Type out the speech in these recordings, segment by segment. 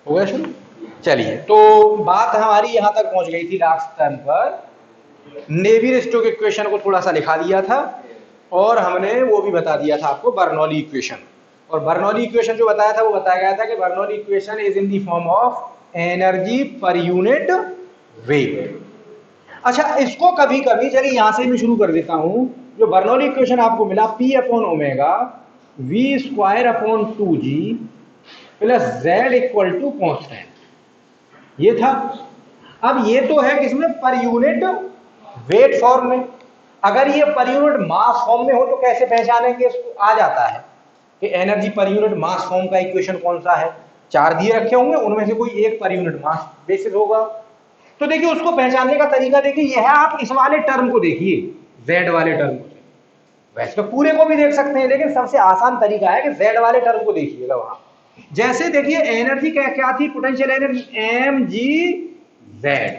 हो गया शुरू। चलिए, तो बात हमारी यहां तक पहुंच गई थी लास्ट टर्म पर। नेवियर-स्टोक्स इक्वेशन को थोड़ा सा लिखा दिया था और हमने वो भी बता दिया था आपको बर्नौली इक्वेशन। और बर्नौली इक्वेशन जो बताया था वो बताया गया था कि Bernoulli equation is in the form of energy per unit weight. अच्छा, इसको कभी कभी, चलिए यहां से मैं शुरू कर देता हूं। जो बर्नौली इक्वेशन आपको मिला P upon omega V square upon 2g plus Z equal to constant, ये था। अब ये तो है किसमें, पर यूनिट वेट फॉर्म में। अगर ये पर यूनिट मास फॉर्म में हो तो कैसे पहचानेंगे इसको? आ जाता है कि energy per unit mass form का इक्वेशन कौन सा है। चार दिए रखे होंगे, उनमें से कोई एक पर यूनिट मास बेसिस होगा। तो देखिए उसको पहचानने का तरीका देखिए, यह आप इस वाले टर्म को देखिए, जेड वाले टर्म को। वैसे तो पूरे को भी देख सकते हैं, लेकिन सबसे आसान तरीका है कि जेड वाले टर्म को देखिएगा वहां। जैसे देखिए एनर्जी क्या क्या थी, potential energy M G Z,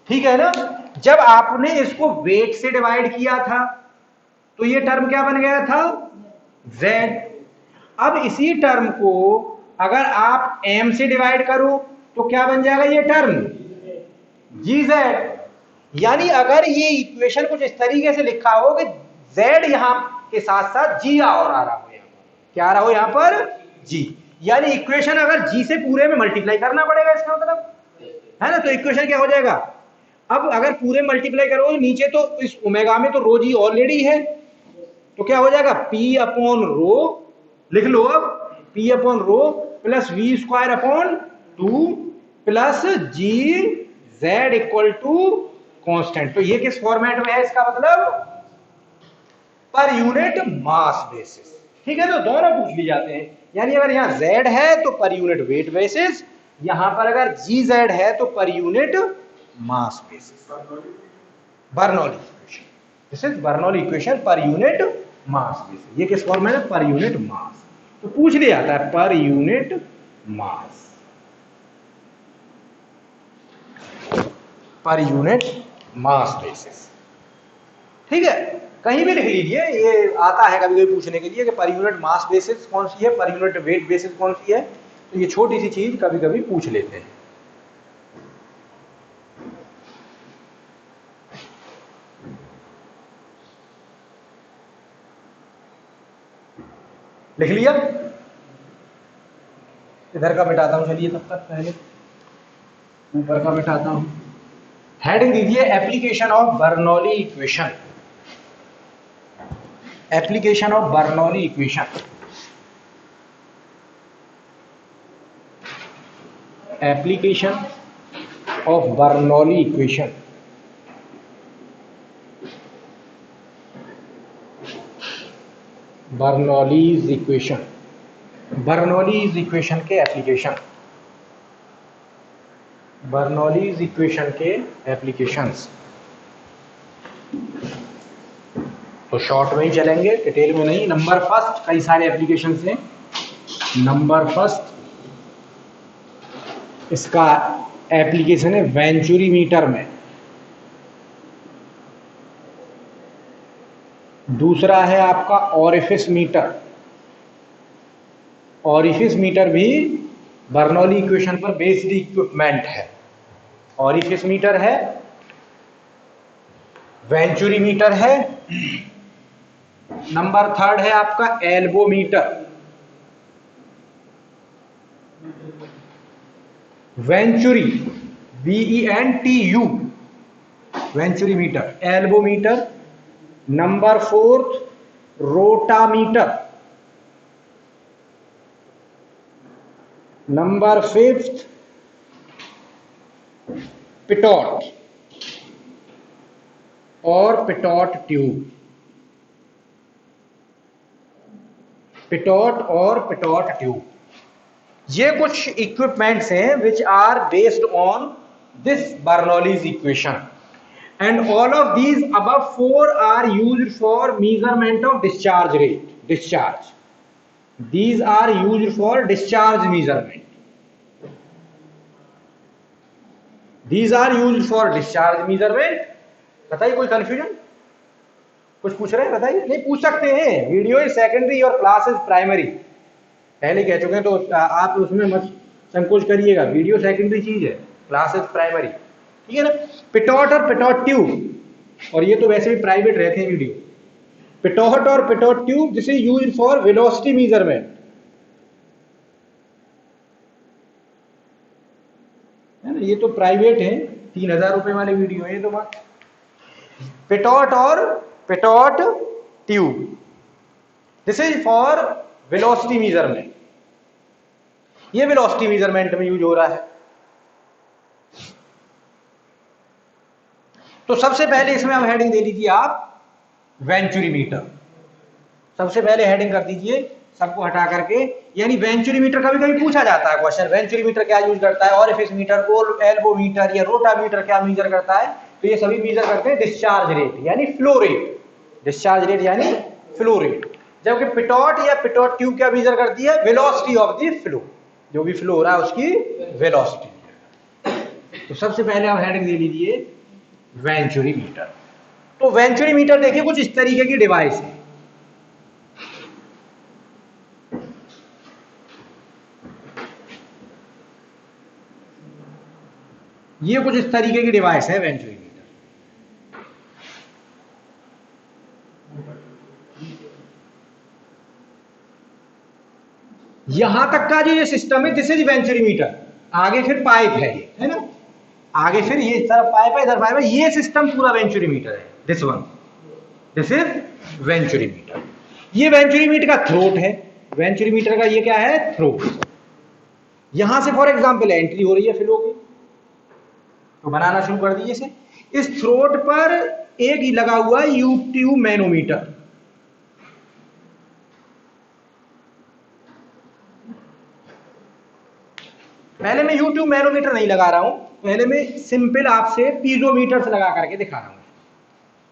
ठीक है ना। जब आपने इसको वेट से डिवाइड किया था तो ये टर्म क्या बन गया था, जेड। अब इसी टर्म को अगर आप एम से डिवाइड करो तो क्या बन जाएगा ये टर्म, जी जेड। यानी अगर ये इक्वेशन कुछ इस तरीके से लिखा हो कि जेड यहां के साथ साथ जी और आ रहा हो, यहां क्या आ रहा हो, यहां पर जी। यानी इक्वेशन अगर जी से पूरे में मल्टीप्लाई करना पड़ेगा, इसका मतलब है ना। तो इक्वेशन क्या हो जाएगा, अब अगर पूरे मल्टीप्लाई करोगे नीचे, तो इस ओमेगा में तो रो जी ऑलरेडी है, तो क्या हो जाएगा P अपॉन रो, लिख लो अब P upon rho plus V square upon 2 plus G Z equal to constant. तो ये किस फॉर्मेट में है, इसका मतलब पर यूनिट मास बेसिस, ठीक है। तो दोनों पूछ ली जाते हैं। यानी अगर यहां जेड है तो पर यूनिट वेट बेसिस, यहां पर अगर जी जेड है तो per unit mass basis. Bernoulli equation, this is Bernoulli equation per unit mass basis. ये किस फॉर्म में है, पर यूनिट मास। तो पूछ लिया जाता है per unit mass, per unit mass basis, ठीक है। कहीं भी लिख लीजिए, ये आता है कभी कभी पूछने के लिए कि पर यूनिट मास बेसिस कौन सी है, पर यूनिट वेट बेसिस कौन सी है। तो ये छोटी सी चीज कभी कभी पूछ लेते हैं। लिख लिया, इधर का मिटाता हूं, चलिए तब तक पहले ऊपर का मिटाता हूं। हेडिंग दीजिए application of Bernoulli equation, application of Bernoulli equation, application of Bernoulli equation. Bernoulli's equation, Bernoulli's equation के एप्लीकेशन, बर्नौलीज इक्वेशन के एप्लीकेशंस। तो शॉर्ट में ही चलेंगे, डिटेल में नहीं। नंबर फर्स्ट, कई सारे एप्लीकेशंस हैं। नंबर फर्स्ट इसका एप्लीकेशन है वेंचुरी मीटर में। दूसरा है आपका ऑरिफिस मीटर। ऑरिफिस मीटर भी बर्नौली इक्वेशन पर बेस्ड इक्विपमेंट है। ऑरिफिस मीटर है, वेंचुरी मीटर है। नंबर थर्ड है आपका elbow metre. Venturi VENTU, venturi meter, elbow metre. Number fourth rotameter. Number fifth pitot और पिटॉट ट्यूब, पिटॉट और pitot tube. ये कुछ इक्विपमेंट्स हैं which are based on this Bernoulli's equation, and all of these above four are used for measurement of discharge rate, discharge. These are used for discharge measurement, these are used for discharge measurement। बताइए कोई confusion, कुछ पूछ रहे हैं बताइए। नहीं पूछ सकते हैं, वीडियो इज सेकेंडरी और क्लास इज प्राइमरी, पहले कह चुके हैं, तो आप उसमें मत संकोच करिएगा, वीडियो सेकेंडरी चीज है, क्लासेस प्राइमरी, ठीक है ना। पिटोट और पिटोट ट्यूब, और ये तो वैसे भी प्राइवेट रहते हैं वीडियो। पिटोट और Pitot tube, this is used for velocity measurement, है ना। ये तो प्राइवेट है, 3000 रुपए वाले वीडियो है ये तो बात। पिटोट और Pitot tube, this is for velocity measurement, ये वेलोसिटी मेजरमेंट में यूज हो रहा है। तो सबसे पहले इसमें अब हेडिंग दे दीजिए आप वेंचुरीमीटर, सबसे पहले हेडिंग कर दीजिए सबको हटा करके, यानी वेंचुरीमीटर कभी कभी पूछा जाता है क्वेश्चन, वेंचुरीमीटर क्या यूज करता है, ऑरिफिस मीटर, एल्बोमीटर या रोटामीटर क्या मेजर करता है, तो ये सभी मेजर करते हैं डिस्चार्ज रेट यानी फ्लो रेट, डिस्चार्ज रेट यानी फ्लो रेट। जबकि पिटोट या पिटोट ट्यूब क्या मेजर करती है, वेलोसिटी ऑफ द फ्लो, जो भी फ्लो हो रहा है उसकी वेलोसिटी। तो सबसे पहले आप हेडिंग दे लीजिए वेंचुरीमीटर। तो वेंचुरीमीटर देखिए कुछ इस तरीके की डिवाइस है, ये कुछ इस तरीके की डिवाइस है वेंचुरीमीटर। यहां तक का जो ये सिस्टम है दिस इज वेंचुरीमीटर, आगे फिर पाइप है ना, आगे फिर ये तरफ पाइप है, इधर पाइप है, ये सिस्टम पूरा वेंचुरीमीटर है, this one, this is venturimeter. ये वेंचुरीमीटर का थ्रोट है, वेंचुरीमीटर का ये क्या है, थ्रोट। यहां से फॉर एग्जांपल एंट्री हो रही है फ्लो की, तो बनाना शुरू कर दीजिए इसे। इस थ्रोट पर एक ही लगा हुआ U-ट्यूब मैनोमीटर, पहले मैं U-ट्यूब मैनोमीटर नहीं लगा रहा हूं, पहले मैं सिंपल आपसे पीजोमीटर से लगा करके दिखा रहा हूं।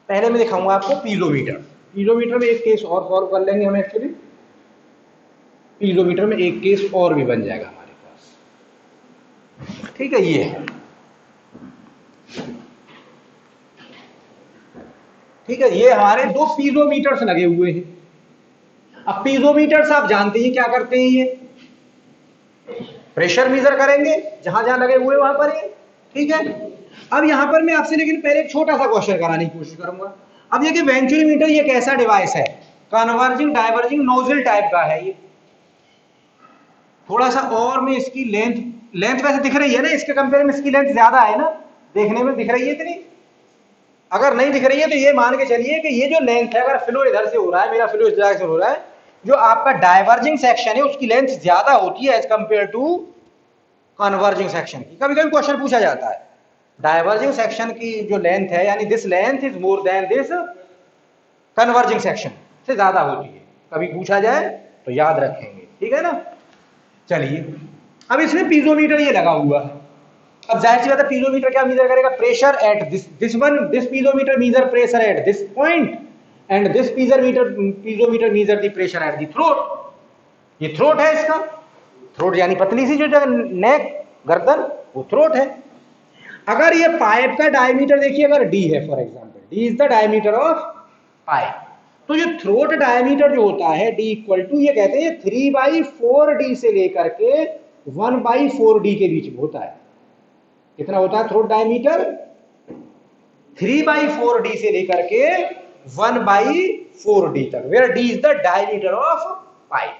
पहले मैं दिखाऊंगा आपको पीजोमीटर, पीजोमीटर में एक केस और सॉल्व कर लेंगे हम एक्चुअली, पीजोमीटर में एक केस और भी बन जाएगा हमारे पास, ठीक है। ये है, ठीक है, ये हमारे दो पीजोमीटर्स लगे हुए हैं। अब पीजोमीटर्स आप जानते हैं क्या करते हैं, ये प्रेशर मेजर करेंगे जहां जहां लगे हुए वहां पर, ये ठीक है। अब यहां पर मैं आपसे लेकिन पहले एक छोटा सा क्वेश्चन कराने की कोशिश करूंगा। अब ये कि वेंचुरीमीटर ये कैसा डिवाइस है, कन्वर्जिंग डाइवर्जिंग नोजल टाइप का है ये, थोड़ा सा और में इसकी लेंथ वैसे दिख रही है ना, इसके कंपेयर में इसकी लेंथ ज्यादा है ना, देखने में दिख रही है इतनी, अगर नहीं दिख रही है तो ये मान के चलिए कि ये जो लेंथ है, अगर फ्लो इधर से हो रहा है, मेरा फ्लो इस जगह से हो रहा है, जो आपका डाइवर्जिंग सेक्शन है उसकी लेंथ ज्यादा होती है as compare to converging section की। कभी कभी क्वेश्चन पूछा जाता है डाइवर्जिंग सेक्शन की जो लेंथ है, यानी this length is more than this converging section से ज्यादा होती है, कभी पूछा जाए तो याद रखेंगे, ठीक है ना। चलिए अब इसमें पीजोमीटर ये लगा हुआ है, अब जाहिर सी बात है पीजोमीटर क्या मेजर करेगा, pressure at this piezometer major pressure at this point and this piezometer measure the pressure at the throat. ये थ्रोट है इसका, थ्रोट यानी पतली सी जो नेक गर्दन, वो थ्रोट है। अगर ये पाइप का डायमीटर देखिए, अगर डी है for example, D is the diameter of pipe, तो ये थ्रोट डायमीटर जो होता है डी इक्वल टू, ये कहते हैं 3/4D से लेकर के 1/4D के बीच में होता है। कितना होता है थ्रोट डायमीटर, 3/4D से लेकर के 1/4D तक, where D is the diameter of pipe.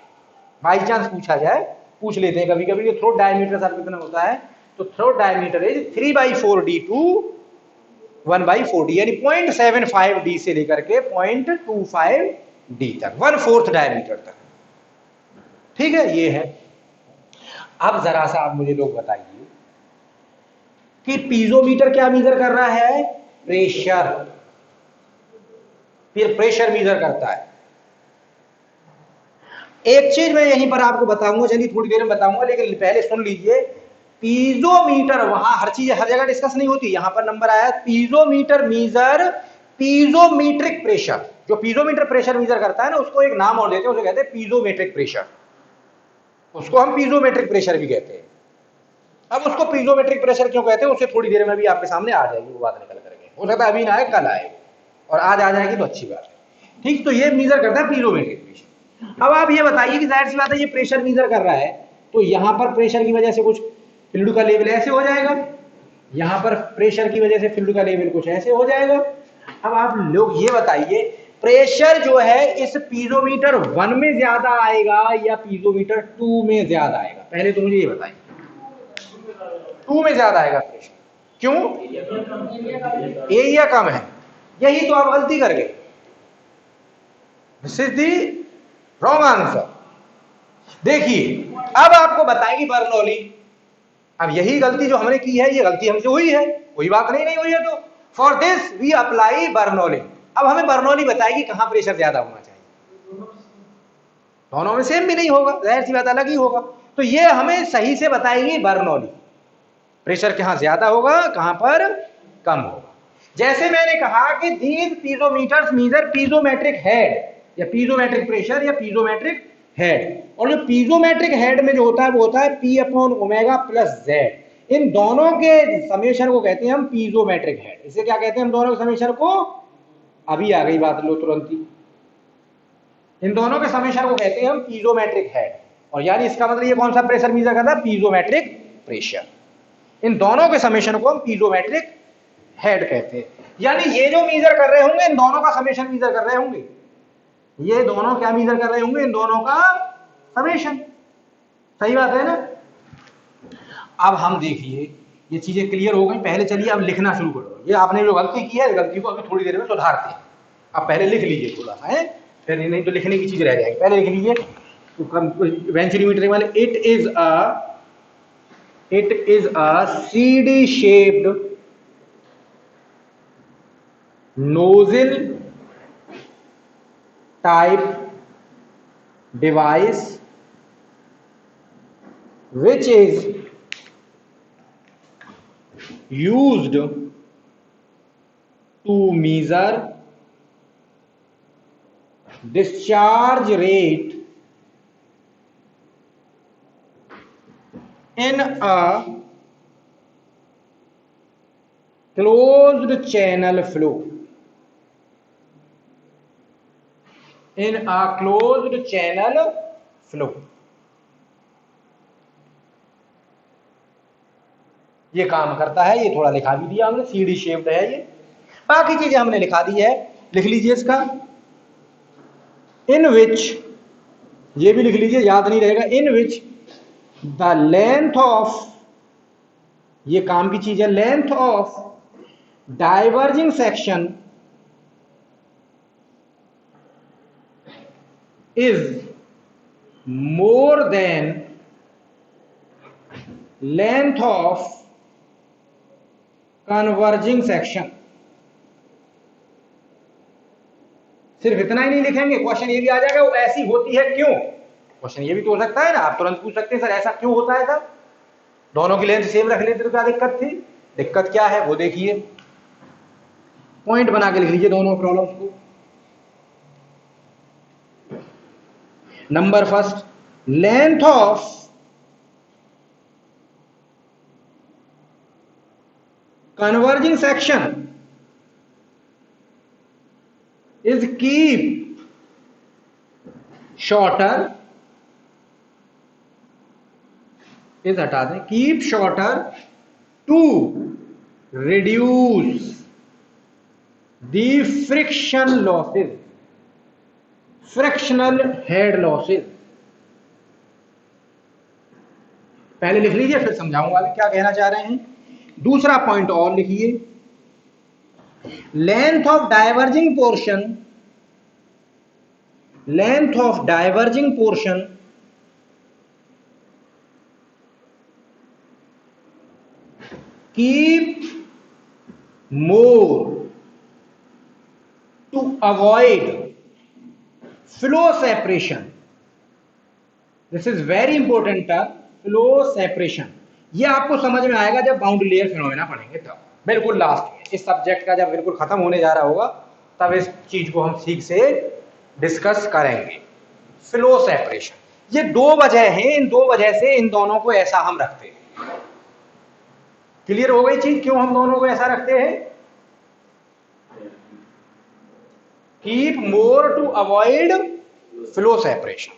By chance पूछा जाए, पूछ लेते हैं कभी कभी थ्रोट डायमीटर सर कितना होता है, तो throat diameter is 3/4D to 1/4D, यानी 0.75D से लेकर के 0.25D तक, 1/4 डायमीटर तक, ठीक है। ये है। अब जरा सा आप मुझे लोग बताइए कि पीजोमीटर क्या मेजर कर रहा है, प्रेशर, फिर प्रेशर मेजर करता है। एक चीज मैं यहीं पर आपको बताऊंगा, चलिए थोड़ी देर में बताऊंगा, लेकिन पहले सुन लीजिए, पीजोमीटर, वहां हर चीज हर जगह डिस्कस नहीं होती, यहां पर नंबर आया पीजोमीटर मेजर पीजोमीट्रिक प्रेशर। जो पीजोमीटर प्रेशर मेजर करता है ना, उसको एक नाम और देते हैं, उसे कहते हैं पीजोमेट्रिक प्रेशर, उसको हम पीजोमेट्रिक प्रेशर भी कहते हैं। अब उसको पीजोमेट्रिक प्रेशर क्यों कहते हैं, उससे थोड़ी देर में भी आपके सामने आ जाएगी वो बात निकल करके, हो सकता है अभी ना आए कल आए, और आज आ जाएगी तो अच्छी बात है, ठीक। तो ये मेजर करता है पीजोमेट्रिक प्रेशर। अब आप ये बताइए कि जाहिर सी बात है ये प्रेशर मेजर कर रहा है, तो यहां पर प्रेशर की वजह से कुछ फ्लूइड का लेवल ऐसे हो जाएगा, यहां पर प्रेशर की वजह से फ्लूइड का लेवल कुछ ऐसे हो जाएगा। अब आप लोग ये बताइए प्रेशर जो है इस पीजोमीटर 1 में ज्यादा आएगा या पीजोमीटर 2 में ज्यादा आएगा? पहले तो मुझे ये बताइए। 2 में ज्यादा आएगा प्रेशर, क्यों? एरिया कम है, यही तो आप गलती कर गए। This is the wrong answer. देखिए अब आपको बताएंगे बर्नौली। अब यही गलती जो हमने की है, ये गलती हमसे हुई है, कोई बात नहीं, नहीं हुई है तो for this we apply Bernoulli. अब हमें बर्नौली बताएगी कहां प्रेशर ज्यादा होना चाहिए। दोनों में सेम भी नहीं होगा, जाहिर सी बात अलग ही होगा। तो ये हमें सही से बताएगी बर्नौली, प्रेशर कहां ज्यादा होगा कहां पर कम होगा। जैसे मैंने कहा कि दीज पीजोमीटर्स मेजर पीजोमेट्रिक हेड या पीजोमेट्रिक प्रेशर या पीजोमेट्रिक हेड, और जो पीजोमेट्रिक हेड में जो होता है वो होता है P upon omega plus Z। इन दोनों के समेशन को कहते हैं हम पीजोमेट्रिक हेड। इसे क्या कहते हैं हम दोनों के समेशन को? अभी आ गई बात, लो तुरंत ही। इन दोनों के समेशन को कहते हैं हम पीजोमेट्रिक हेड, और यानी इसका मतलब ये कौन सा प्रेशर मेजर करता है? पीजोमेट्रिक प्रेशर। इन दोनों के समेशन को हम पीजोमेट्रिक हेड कहते हैं। यानी ये जो मेजर कर रहे होंगे इन दोनों का समेशन मेजर कर रहे होंगे, ये दोनों क्या मेजर कर रहे होंगे? इन दोनों का समेशन। सही बात है ना? अब हम देखिए ये चीजें क्लियर हो गई। पहले चलिए अब लिखना शुरू करो। ये आपने जो गलती की है, गलती को अभी थोड़ी देर में सुधारते हैं। अब पहले लिख लीजिए थोड़ा सा, है फिर नहीं तो लिखने की चीज रह जाएगी। पहले लिख लीजिए वेंचुरीमीटर वाले, it is a CD shaped nozzle type device which is used to measure discharge rate in a closed channel flow. In a closed channel flow. ये काम करता है, ये थोड़ा लिखा भी दिया हमने, सीडी शेप्ड है ये। बाकी चीजें हमने लिखा दी है, लिख लीजिए इसका। इन विच, ये भी लिख लीजिए, याद नहीं रहेगा। इन विच द लेंथ ऑफ, ये काम की चीज है, length of diverging section is more than length of converging section. सिर्फ इतना ही नहीं लिखेंगे, क्वेश्चन ये भी आ जाएगा वो ऐसी होती है क्यों। क्वेश्चन ये भी तो हो सकता है ना, आप तुरंत पूछ सकते हैं सर ऐसा क्यों होता है सर, दोनों की लेंथ सेम रख लेते तो क्या दिक्कत थी। दिक्कत क्या है वो देखिए, पॉइंट बना के लिख लीजिए दोनों प्रॉब्लम्स को। Number first, length of converging section is keep shorter, is हटा दें, keep shorter to reduce the friction losses, frictional head losses। पहले लिख लीजिए फिर समझाऊंगा अभी क्या कहना चाह रहे हैं। दूसरा पॉइंट और लिखिए, length of diverging portion, length of diverging portion keep more to avoid flow separation. This is very important term, flow separation. ये आपको समझ में आएगा जब बाउंड्री लेयर फिनोमेना पढ़ेंगे तब, बिल्कुल लास्ट में इस सब्जेक्ट का जब बिल्कुल खत्म होने जा रहा होगा तब इस चीज को हम ठीक से डिस्कस करेंगे। फ्लो सेपरेशन, ये दो वजह हैं, इन दो वजह से इन दोनों को ऐसा हम रखते हैं। क्लियर हो गई चीज क्यों हम दोनों को ऐसा रखते हैं? Keep more to avoid flow separation.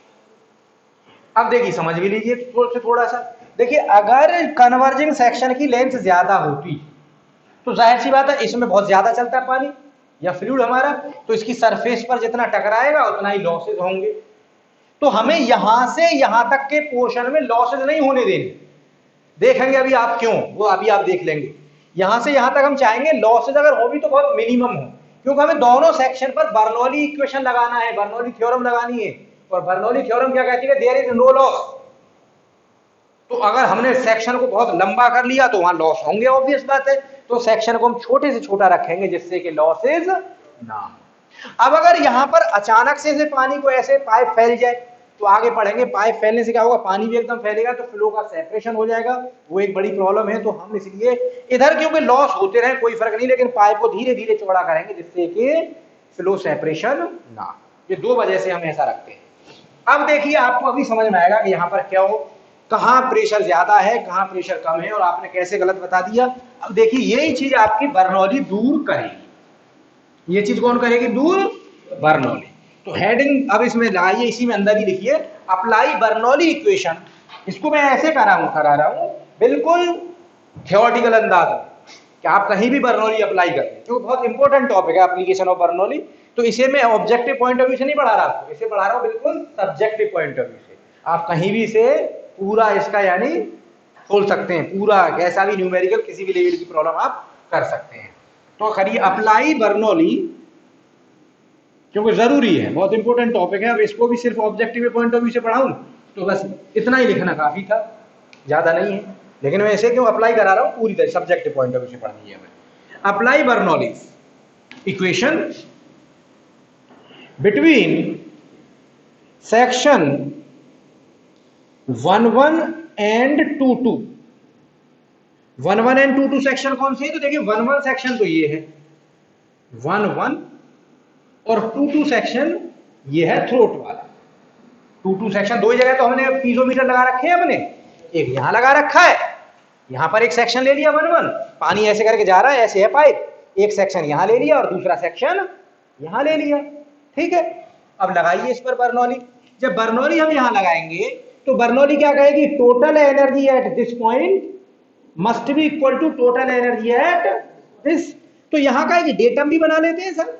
अब देखिए समझ भी लीजिए थोड़ा सा। देखिए अगर कन्वर्जिंग सेक्शन की लेंथ ज्यादा होती तो जाहिर सी बात है इसमें बहुत ज्यादा चलता है पानी या फ्लूइड हमारा, तो इसकी सरफेस पर जितना टकराएगा उतना ही लॉसेज होंगे। तो हमें यहां से यहां तक के पोर्शन में लॉसेज नहीं होने देने, देखेंगे अभी आप क्यों, वो अभी आप देख लेंगे। यहां से यहां तक हम चाहेंगे लॉसेज अगर हो भी तो बहुत मिनिमम हो, क्योंकि हमें दोनों सेक्शन पर बर्नौली इक्वेशन लगाना है, बर्नौली थ्योरम लगानी है। और बर्नौली थ्योरम क्या कहती है, देयर इज नो लॉस। तो अगर हमने सेक्शन को बहुत लंबा कर लिया तो वहां लॉस होंगे, ऑब्वियस बात है। तो सेक्शन को हम छोटे से छोटा रखेंगे जिससे कि लॉसेज ना। अब अगर यहां पर अचानक से पानी को ऐसे पाइप फैल जाए तो आगे पढ़ेंगे, पाइप फैलने से क्या होगा, पानी भी एकदम फैलेगा तो फ्लो का सेपरेशन हो जाएगा, वो एक बड़ी प्रॉब्लम है। तो हम इसलिए इधर क्योंकि लॉस होते रहे कोई फर्क नहीं, लेकिन पाइप को धीरे धीरे चौड़ा करेंगे जिससे कि फ्लो सेपरेशन ना। ये दो वजह से हम ऐसा रखते हैं। अब देखिए आपको अभी समझ में आएगा कि यहाँ पर क्या हो, कहाँ प्रेशर ज्यादा है कहाँ प्रेशर कम है और आपने कैसे गलत बता दिया। अब देखिए यही चीज आपकी बर्नौली दूर करेगी, ये चीज कौन करेगी, दूर बर्नौली। तो हेडिंग अब इसमें लाइए, इसी में अंदर ही लिखिए अप्लाई बर्नौली इक्वेशन। इसको मैं ऐसे करा रहा हूं बिल्कुल थियोरेटिकल अंदाज में कि आप कहीं भी बर्नौली अप्लाई करें, जो बहुत इंपॉर्टेंट टॉपिक है एप्लीकेशन ऑफ बर्नौली। तो इसे मैं ऑब्जेक्टिव पॉइंट ऑफ व्यू से नहीं पढ़ा रहा आपको, इसे पढ़ा रहा हूं बिल्कुल सब्जेक्टिव पॉइंट ऑफ व्यू से। आप कहीं भी इसे पूरा इसका यानी खोल सकते हैं, पूरा कैसा भी न्यूमेरिकल किसी भी लेवल की प्रॉब्लम आप कर सकते हैं। तो करिए अप्लाई बर्नौली, क्योंकि जरूरी है, बहुत इंपॉर्टेंट टॉपिक है। अब इसको भी सिर्फ ऑब्जेक्टिव पॉइंट ऑफ व्यू से पढ़ाऊं तो बस इतना ही लिखना काफी था, ज्यादा नहीं है। लेकिन मैं इसे क्यों अप्लाई करा रहा हूं, पूरी तरह सब्जेक्टिव पॉइंट ऑफ व्यू से पढ़नी है हमें। Apply Bernoulli equation between section 1-1 and 2-2। 1-1 and 2-2 section कौन से है, तो देखिए 1-1 सेक्शन तो ये है 1-1 और 2-2 सेक्शन ये है थ्रोट वाला। 2-2 सेक्शन दो जगह तो हमने पीजोमीटर लगा रखे हैं, हमने एक यहां लगा रखा है, यहां पर एक सेक्शन ले लिया 1-1, पानी ऐसे करके जा रहा है, ऐसे है पाइप, एक सेक्शन यहां ले लिया और दूसरा सेक्शन यहां ले लिया, ठीक है। अब लगाइए इस पर बर्नौली। जब बर्नौली हम यहां लगाएंगे तो बर्नौली क्या कहेगी, total energy at this point must be equal to total energy at this. तो यहां का एक डेटम भी बना लेते हैं सर,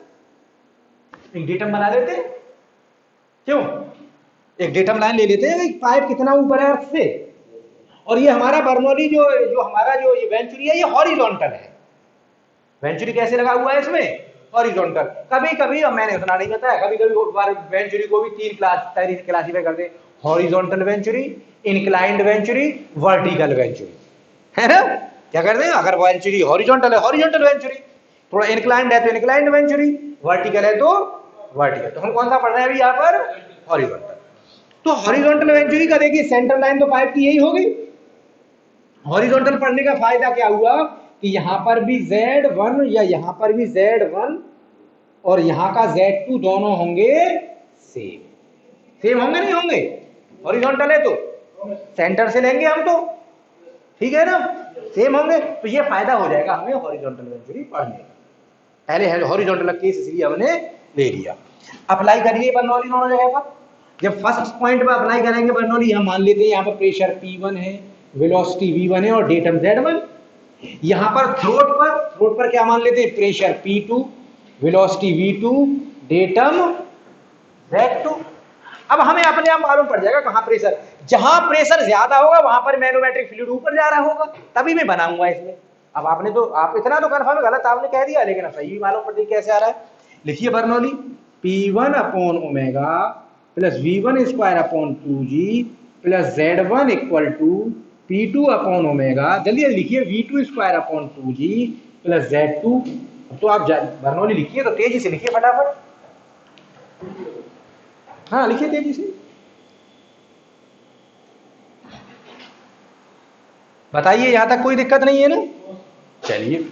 एक डेटम बना लेते हैं, क्यों, एक डेटम लाइन ले लेते हैं, पाइप कितना ऊपर है अर्थ से, और ये हमारा बर्नौली जो हमारा जो ये वेंचुरी है ये हॉरिजॉन्टल है। वेंचुरी कैसे लगा हुआ है इसमें, हॉरिजॉन्टल। कभी कभी, अब मैंने उतना नहीं बताया, कभी कभी वेंचुरी को भी तीन तरीके से क्लासिफाई करते हैं, horizontal venturi, inclined venturi, vertical venturi, है ना। क्या करते हैं, अगर वेंचुरी हॉरिजॉन्टल है हॉरिजॉन्टल वेंचुरी, थोड़ा इंक्लाइंड है तो इंक्लाइंड वेंचुरी, वर्टिकल है तो वर्टिकल। तो हम कौन सा पढ़ रहे हैं अभी यहाँ पर, हॉरिजॉन्टल। तो हॉरिजॉन्टल वेंचुरी का देखिए सेंट्रल लाइन तो पाइप की यही होगी। हॉरिजॉन्टल पढ़ने का फायदा क्या हुआ कि यहां पर भी Z1 या यहां पर भी Z1 और यहां का Z2 दोनों होंगे सेम, सेम होंगे नहीं होंगे, हॉरिजॉन्टल है तो सेंटर से लेंगे हम तो, ठीक है ना, सेम होंगे। तो ये फायदा हो जाएगा हमें हॉरिजॉन्टल वेंचुरी पढ़ने का। पहले हॉरिजॉन्टल केस इसलिए हमने ले लिया। अप्लाई करिए बर्नौली दोनों जगह पर। जब फर्स्ट पॉइंट पर अप्लाई करेंगे बर्नौली, हम मान लेते हैं यहाँ पर प्रेशर P1 है, वेलोसिटी V1 है और डेटम Z1। यहां पर थ्रोट पर क्या मान लेते हैं, pressure P2, velocity V2, datum Z2। अब हमें अपने आप मालूम पड़ जाएगा कहां प्रेशर, जहां प्रेशर ज्यादा होगा वहां पर मैनोमेट्रिक फ्लूइड ऊपर जा रहा होगा, तभी मैं बनाऊंगा इसमें। अब आपने तो, आप इतना तो कंफर्म गलत आपने कह दिया, लेकिन अब सही भी मालूम पड़ गया कैसे आ रहा है। लिखिए Bernoulli, P1 upon omega plus V1 square upon 2G plus Z1 equal to P2 upon omega, जल्दी लिखिए V2 square upon 2G plus Z2। तो आप बर्नौली लिखिए तो तेजी से लिखिए फटाफट, हाँ लिखिए तेजी से, बताइए यहां तक कोई दिक्कत नहीं है ना। चलिए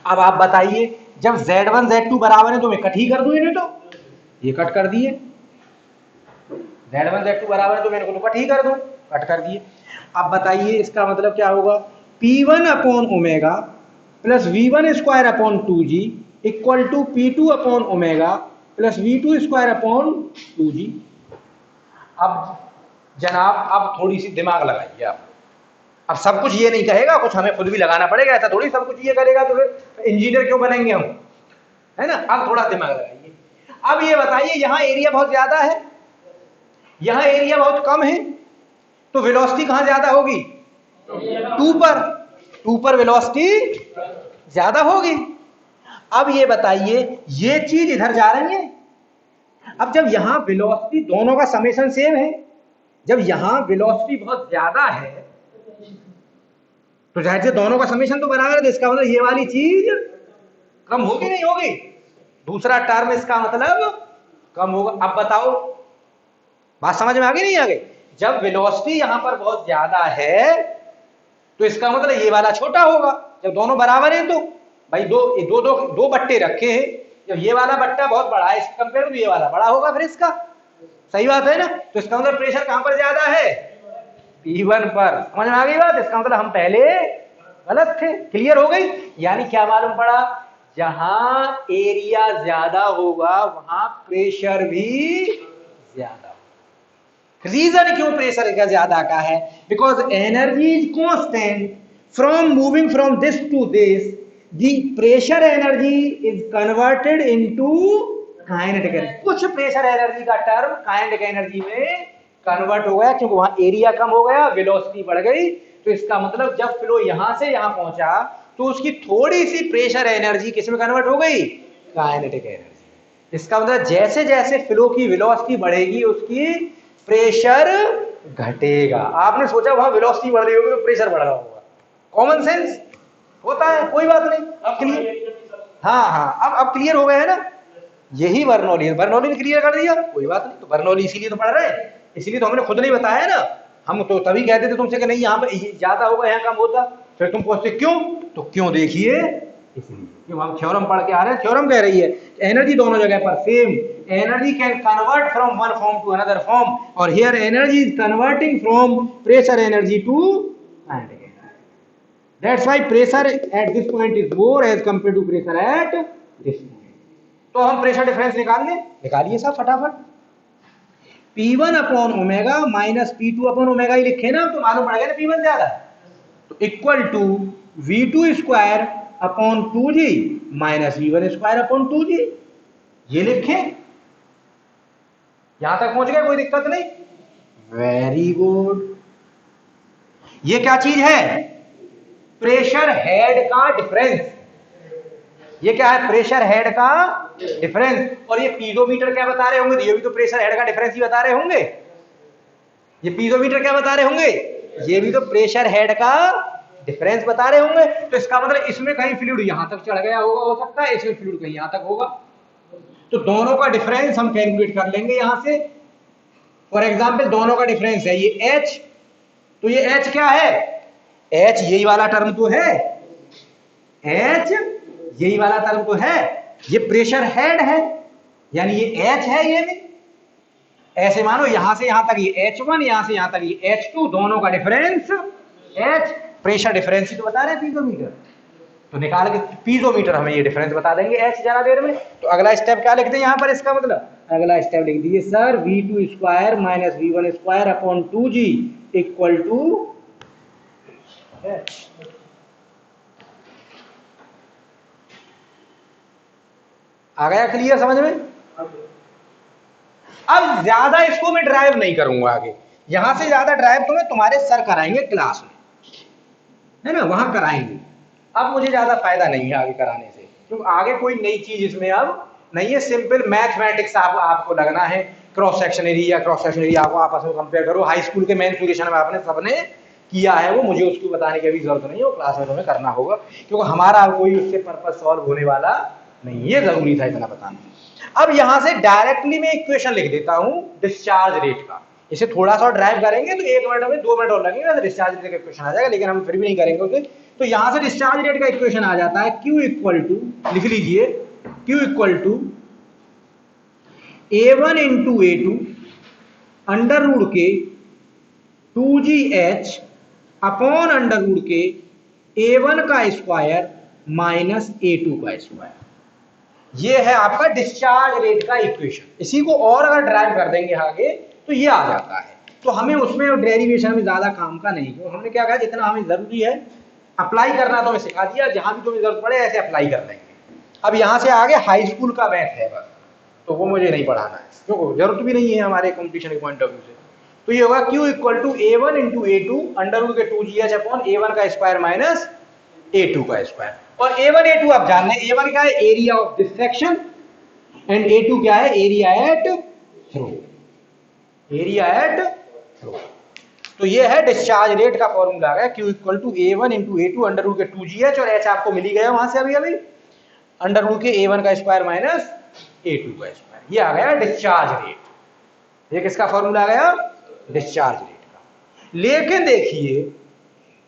अब आप बताइए, जब Z1 Z2 बराबर है तो मैं कट ही कर दूं इन्हें, तो ये कट कर दिए, Z1 Z2 बराबर है तो मैंने को कट ही कर दूं, कट कर दिए। अब बताइए इसका मतलब क्या होगा, P1 upon omega plus V1 square upon 2G equal to P2 upon omega plus V2 square upon 2G। अब जनाब अब थोड़ी सी दिमाग लगाइए आप। अब सब कुछ ये नहीं कहेगा, कुछ हमें खुद भी लगाना पड़ेगा, ऐसा थोड़ी सब कुछ ये करेगा तो फिर इंजीनियर क्यों बनेंगे हम, है ना। अब थोड़ा दिमाग लगाइए। अब ये बताइए यहाँ एरिया बहुत ज्यादा है, यहाँ एरिया बहुत कम है, तो वेलोसिटी कहां ज्यादा होगी, 2 पर। 2 पर वेलोसिटी ज्यादा होगी। अब ये बताइए ये चीज इधर जा रही है। अब जब यहां वेलोसिटी दोनों का समेशन सेम है, जब यहां वेलोसिटी बहुत ज्यादा है तो जाहिर से दोनों का समेशन तो बराबर है, तो इसका मतलब ये वाली चीज कम होगी नहीं होगी, दूसरा टर्म इसका मतलब कम होगा। अब बताओ बात समझ में आ गई नहीं आ गई। जब वेलोसिटी यहां पर बहुत ज्यादा है तो इसका मतलब ये वाला छोटा होगा, जब दोनों बराबर हैं तो भाई दो बट्टे रखे हैं, जब ये वाला बट्टा बहुत बड़ा है इसके कंपेयर तो ये वाला बड़ा होगा फिर इसका, सही बात है ना। तो इसका मतलब प्रेशर कहां पर ज्यादा है, P1 पर। समझ में आ गई बात, इसका मतलब हम पहले गलत थे, क्लियर हो गई। यानी क्या मालूम पड़ा, जहां एरिया ज्यादा होगा वहां प्रेशर भी ज्यादा। रीजन क्यों प्रेशर का ज्यादा का है, because energy is constant from moving from this to this, the pressure energy is converted into kinetic energy. कुछ प्रेशर एनर्जी का टर्म काइनेटिक एनर्जी में कन्वर्ट हो गया क्योंकि वहां एरिया कम हो गया, वेलोसिटी बढ़ गई। तो इसका मतलब जब फ्लो यहां से यहां पहुंचा तो उसकी थोड़ी सी प्रेशर एनर्जी किस में कन्वर्ट हो गई, काइनेटिक एनर्जी। इसका मतलब जैसे जैसे फ्लो की वेलोसिटी बढ़ेगी उसकी प्रेशर घटेगा। आपने सोचा वहां वेलोसिटी बढ़ रही होगी तो प्रेशर बढ़ रहा होगा, कॉमन सेंस होता है, कोई बात नहीं। अब क्लियर, हाँ अब क्लियर हो गया है ना। यही बर्नौली ने क्लियर कर दिया, कोई बात नहीं। तो बर्नौली इसीलिए तो पढ़ रहे हैं, इसीलिए तो हमने खुद नहीं बताया ना। हम तो तभी कहते थे तुमसे कि नहीं यहाँ पे ज्यादा होगा यहाँ कम होता, फिर तुम पूछते क्यों, तो क्यों देखिए इसलिए क्यों हम थ्योरम पढ़ के आ रहे हैं। थ्योरम कह रही है एनर्जी दोनों जगह पर same, energy can convert from one form to another form, और here energy is converting from pressure energy to kinetic energy. That's why pressure at this point is more as compare to pressure at this point. तो हम pressure difference निकालिए सब फटाफट। P1 upon omega minus P2 upon omega ही लिखे ना, तो मालूम पड़ेगा ना P1 ज्यादा, तो equal to V2 square upon 2G minus V1 square upon 2G, ये लिखे। यहां तक पहुंच गए, कोई दिक्कत नहीं, वेरी गुड। ये क्या चीज है, प्रेशर हेड का डिफरेंस। ये क्या है, प्रेशर हेड का डिफरेंस। और ये पीजोमीटर क्या बता रहे होंगे, ये भी तो प्रेशर हेड का डिफरेंस ही बता रहे होंगे। ये पीजोमीटर क्या बता रहे होंगे, ये भी तो प्रेशर हेड का डिफरेंस बता रहे होंगे। तो इसका मतलब इसमें कहीं फ्लूइड यहां तक चढ़ गया होगा, हो सकता है इसमें फ्लूइड कहीं यहां तक होगा, तो दोनों का डिफरेंस हम कैलकुलेट कर लेंगे यहां से। फॉर एग्जाम्पल दोनों का डिफरेंस है ये H, तो ये H क्या है, H यही वाला टर्म तो है, H यही वाला टर्म तो है, ये प्रेशर हेड है यानी ये H है, ये भी ऐसे मानो यहां से यहां तक ये H1, यहां से यहां तक ये H2, दोनों का डिफरेंस H, प्रेशर डिफरेंस ही तो बता रहे हैं पीजोमीटर, तो निकाल के पीजोमीटर हमें ये डिफरेंस बता देंगे H जरा देर में। तो अगला स्टेप क्या लिखते हैं यहां पर, इसका मतलब अगला स्टेप लिख दीजिए sir V2 square minus V1 square upon 2G equal to H। आ गया क्लियर समझ में। अब ज्यादा इसको मैं ड्राइव नहीं करूंगा आगे, यहां से ज्यादा ड्राइव तो मैं तुम्हारे सर कराएंगे क्लास में, है ना, वहां कराएंगे। अब मुझे ज्यादा फायदा नहीं है आगे कराने से, क्योंकि आगे कोई नई चीज इसमें अब नहीं है, सिंपल मैथमेटिक्स आपको लगना है। क्रॉस सेक्शन एरिया को आपस में कंपेयर करो, हाई स्कूल के मेंसुरेशन में आपने सबने किया है, वो मुझे उसको बताने की भी जरूरत नहीं है, वो क्लास में तुम्हें करना होगा, क्योंकि हमारा कोई उससे पर्पस सॉल्व होने वाला नहीं, ये जरूरी था इतना बताना। अब यहां से डायरेक्टली मैं इक्वेशन लिख देता हूं डिस्चार्ज रेट का, इसे थोड़ा सा ड्राइव करेंगे तो 1 मिनट में 2 मिनट और लगेंगे तो डिस्चार्ज रेट का इक्वेशन आ जाएगा, लेकिन हम फिर भी नहीं करेंगे उसे। तो यहां से डिस्चार्ज रेट का इक्वेशन आ जाता है Q इक्वल टू, लिख लीजिए Q equal to A1 into A2 under root के 2GH अपॉन अंडर रूट के A1 का स्क्वायर माइनस A2 का स्क्वायर। ये है आपका डिस्चार्ज रेट का इक्वेशन। इसी को और अगर ड्राइव कर देंगे आगे तो ये आ जाता है तो हमें उसमें डेरिवेशन में ज्यादा काम का नहीं, क्यों हमने क्या कहा जितना हमें जरूरी है अप्लाई करना तो हमें सिखा दिया, जहां भी तुम्हें जरूरत पड़े ऐसे अप्लाई कर लेंगे। अब यहाँ से आगे हाई स्कूल का मैथ है बस, तो वो मुझे नहीं पढ़ाना है, क्योंकि जरूरत भी नहीं है हमारे कंपटीशन के पॉइंट ऑफ व्यू से। तो ये होगा Q equal to A1 into A2 under root के 2GH अपॉन A1 का स्क्वायर माइनस A2 का स्क्वायर। और A1 A2 आप जान लें, A1 क्या है area of this section and A2 क्या है area at throat, area at throat. तो ये है डिस्चार्ज रेट का फॉर्मूला है Q equal to A1 into A2 under root के 2GH और H आपको मिल ही गया वहां से अभी अंडर रूट के A1 का स्क्वायर माइनस A2 का स्क्वायर। ये आ गया डिस्चार्ज रेट। ये किसका फॉर्मूला आ गया? डिस्चार्ज रेट का। लेकिन देखिए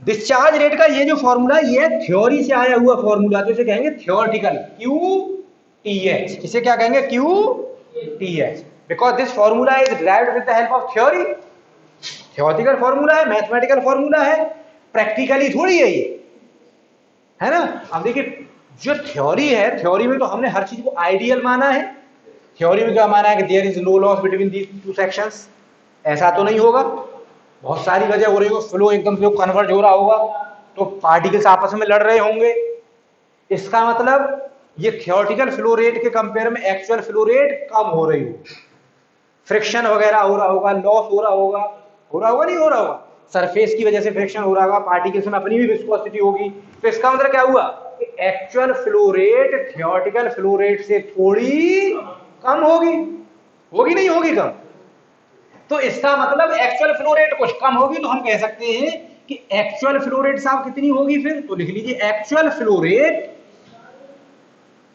डिस्चार्ज रेट का ये जो फॉर्मूला ये थ्योरी से आया हुआ फॉर्मूला, तो इसे कहेंगे थ्योरेटिकल QTH। इसे क्या कहेंगे? QTH, because this formula is derived with the help of theory. Theoretical formula है, मैथमेटिकल फॉर्मूला है, प्रैक्टिकली थोड़ी है ये, है ना। अब देखिए जो थ्योरी है, थ्योरी में तो हमने हर चीज को आइडियल माना है। थ्योरी में क्या माना है कि there is no loss between these two sections, ऐसा तो नहीं होगा, बहुत सारी वजह हो रही हो, फ्लो एकदम से कन्वर्ज हो रहा होगा तो पार्टिकल्स आपस में लड़ रहे होंगे। इसका मतलब ये थ्योरेटिकल फ्लो रेट के कंपेयर में एक्चुअल फ्लो रेट कम हो रही हो, फ्रिक्शन वगैरह हो रहा होगा, लॉस हो रहा होगा, नहीं हो रहा होगा, सरफेस की वजह से फ्रिक्शन हो रहा होगा, पार्टिकल्स में अपनी भी विस्कोसिटी होगी। तो इसका मतलब क्या हुआ कि actual flow rate theoretical flow rate से थोड़ी कम होगी, नहीं होगी कम। तो इसका मतलब एक्चुअल फ्लो रेट कुछ कम होगी, तो हम कह सकते हैं कि एक्चुअल फ्लो रेट साहब कितनी होगी फिर, तो लिख लीजिए एक्चुअल फ्लो रेट,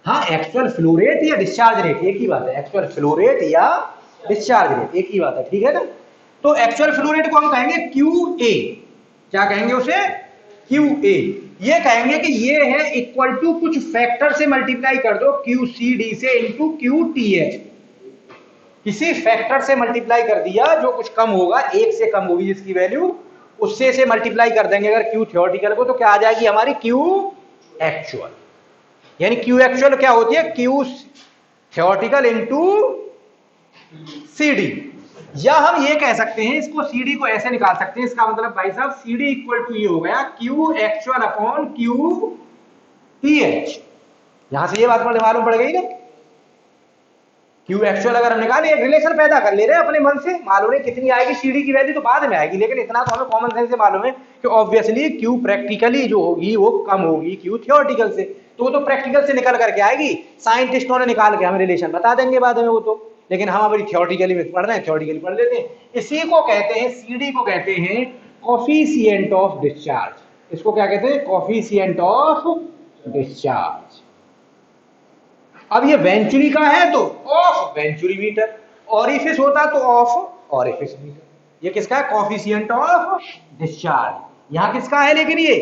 हाँ एक्चुअल फ्लो रेट या डिस्चार्ज रेट एक ही बात है, एक्चुअल फ्लो रेट या डिस्चार्ज रेट एक ही बात है, ठीक है ना। तो एक्चुअल फ्लो रेट को हम कहेंगे QA, क्या कहेंगे उसे? QA। ये कहेंगे कि ये है इक्वल टू कुछ फैक्टर से मल्टीप्लाई कर दो QCD से इंटू QTH, किसी फैक्टर से मल्टीप्लाई कर दिया जो कुछ कम होगा, एक से कम होगी जिसकी वैल्यू, उससे से मल्टीप्लाई कर देंगे अगर Q थ्योरेटिकल को, तो क्या आ जाएगी हमारी Q एक्चुअल। यानी Q एक्चुअल क्या होती है? Q theoretical into CD। या हम ये कह सकते हैं इसको, CD को ऐसे निकाल सकते हैं, इसका मतलब भाई साहब CD इक्वल टू ये हो गया Q एक्चुअल अपॉन QTH। यहां से ये बात मालूम पड़ गई ना, Q एक्चुअल अगर हम निकाले, एक रिलेशन पैदा कर ले रहे हैं अपने मन से, मालूम है कितनी आएगी CD की वैल्यू तो बाद में आएगी, लेकिन इतना तो हमें कॉमन सेंस से मालूम है कि ऑब्वियसली Q प्रैक्टिकली जो होगी वो कम होगी Q थ्योरेटिकल से, तो वो तो प्रैक्टिकल से निकल करके आएगी, साइंटिस्टों ने निकाल के हमें रिलेशन बता देंगे बाद में वो तो, लेकिन हम अभी थ्योरेटिकली में पढ़ रहे हैं, थ्योरेटिकली पढ़ लेते हैं। इसी को कहते हैं, CD को कहते हैं कोफिशिएंट ऑफ डिस्चार्ज। इसको क्या कहते हैं? Coefficient of discharge. अब ये वेंचुरी का है तो ऑफ वेंचुरी मीटर, ऑरिफिस होता तो ऑफ ऑरिफिस मीटर। ये किसका है? Coefficient of discharge. यहां किसका है लेकिन ये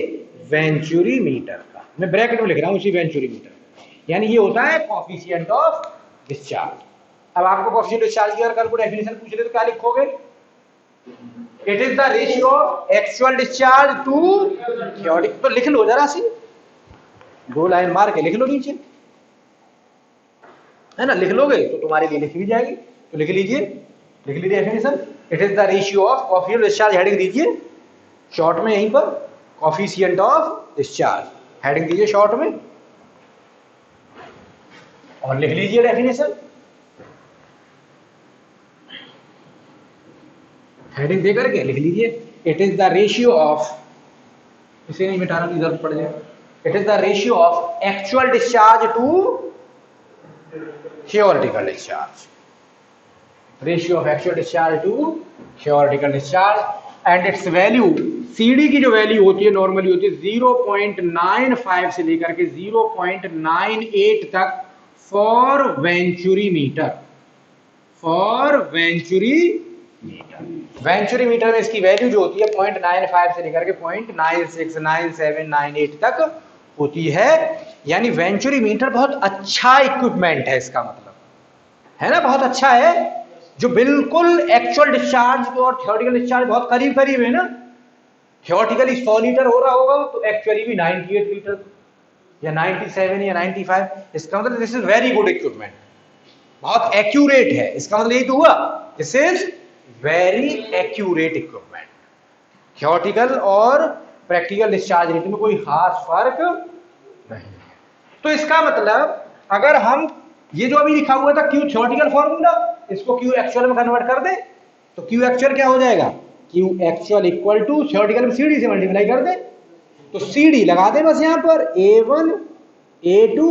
वेंचुरी मीटर का, मैं ब्रैकेट में लिख रहा हूं उसी वेंचुरी मीटर, यानी ये होता है कोफिशिएंट ऑफ डिस्चार्ज। अब आपको कोफिशिएंट डिस्चार्ज की अगर कल को डेफिनेशन पूछ ले तो क्या लिखोगे? It is the ratio of actual discharge to theoretical. तो लिख लो जरा सी, 2 लाइन मार के लिख लो नीचे, है ना, लिख लोगे तो तुम्हारे लिए लिख भी जाएगी। तो लिख लीजिए definition, it is the ratio of coefficient discharge, heading दीजिए शॉर्ट में यहीं पर, कोफिशिएंट ऑफ डिस्चार्ज हेडिंग दीजिए शॉर्ट में और लिख लीजिए डेफिनेशन, हेडिंग दे करके लिख लीजिए it is the ratio of, इसे नहीं मिटाना की जरूरत पड़ जाए, it is the ratio of actual discharge to theoretical discharge, ratio of actual discharge to theoretical discharge, and its value, CD की जो वैल्यू होती है नॉर्मली होती है 0.95 से लेकर के 0.98 तक for venturi metre, venturi meter में इसकी वैल्यू जो होती है 0.95 से लेकर के 0.96 97 98 तक होती है। यानी वेंचुरी मीटर बहुत अच्छा इक्विपमेंट है, इसका मतलब है ना, बहुत अच्छा है, जो बिल्कुल एक्चुअल डिस्चार्ज और थ्योरेटिकल डिस्चार्ज बहुत करीब करीब है ना। थ्योरेटिकली 100 लीटर हो रहा होगा तो एक्चुअली भी 98 लीटर या 97 या 95, इसका मतलब this is very good equipment, बहुत एक्यूरेट है, इसका मतलब यही तो हुआ this is very accurate equipment. Theoretical और प्रैक्टिकल डिस्चार्ज रेट में कोई खास फर्क नहीं है। तो इसका मतलब अगर हम ये जो अभी लिखा हुआ था क्यू थ्योरेटिकल फॉर्मूला, इसको क्यू एक्चुअल में कन्वर्ट कर दे तो क्यू एक्चुअल क्या हो जाएगा, Q actual equal to theoretical में सीडी से मल्टीप्लाई कर दे, तो सीडी लगा दे बस यहां पर A1 A2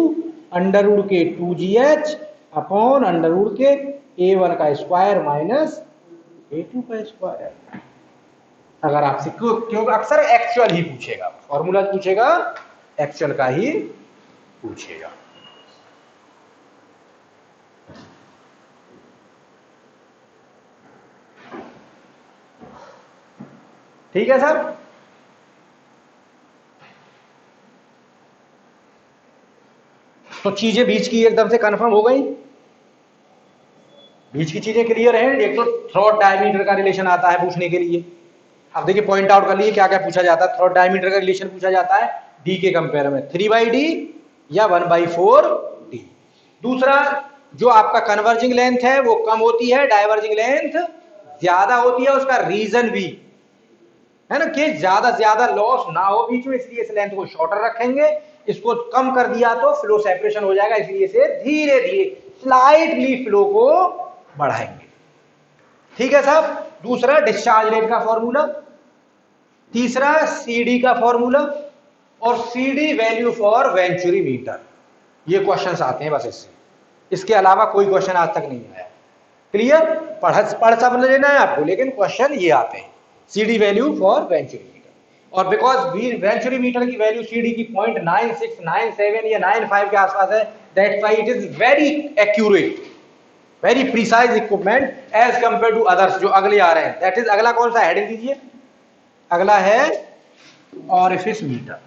अंडर रूट के 2GH अपॉन अंडर रूट के A1 का स्क्वायर माइनस A2 का स्क्वायर। अगर आपसे क्योंकि अक्सर एक्चुअल ही पूछेगा, फॉर्मूला पूछेगा एक्चुअल का ही पूछेगा। ठीक है सर। तो चीजें बीच की एकदम से कंफर्म हो गई, बीच की चीजें क्लियर हैं। एक तो थ्रॉट डायमीटर का रिलेशन आता है पूछने के लिए। अब देखिए पॉइंट आउट कर लिए क्या क्या पूछा जाता है। थ्रॉट डायमीटर का रिलेशन पूछा जाता है डी के कंपेयर में 3/d या 1/4d। दूसरा, जो आपका कन्वर्जिंग लेंथ है वो कम होती है, डाइवर्जिंग लेंथ ज्यादा होती है। उसका रीजन भी है ना कि ज्यादा लॉस ना हो बीच में, इसलिए इस लेंथ को शॉर्टर रखेंगे। इसको कम कर दिया तो फ्लो सेपरेशन हो जाएगा, इसलिए से धीरे धीरे स्लाइटली फ्लो को बढ़ाएंगे। ठीक है साहब। दूसरा डिस्चार्ज रेट का फॉर्मूला, तीसरा सीडी का फॉर्मूला, और CD value for venturi metre. ये क्वेश्चंस आते हैं बस इससे, इसके अलावा कोई क्वेश्चन आज तक नहीं आया। क्लियर? पढ़ सब लेना है आपको, लेकिन क्वेश्चन ये आते हैं CD value for venturi meter. और बिकॉज वेंचुरी मीटर की वैल्यू सीडी की 0.96, 97 या 95 के आसपास है, that's why it is very accurate, very precise equipment as compare to others जो अगले आ रहे हैं। दैट इज, अगला कौन सा हेडिंग दीजिए, अगला है orifice meter.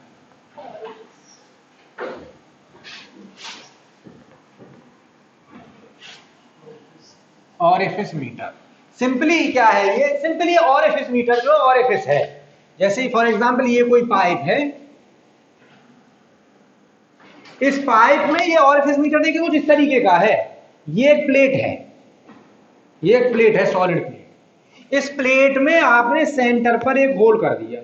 Orifice meter simply क्या है, ये सिंपली ऑरिफिस मीटर जो ऑरिफिस है, जैसे फॉर एग्जांपल ये कोई पाइप है, इस पाइप में ये ऑरिफिस मीटर देखिए कुछ इस तरीके का है। ये एक प्लेट है, ये एक प्लेट है, सॉलिड प्लेट। इस प्लेट में आपने सेंटर पर एक होल कर दिया।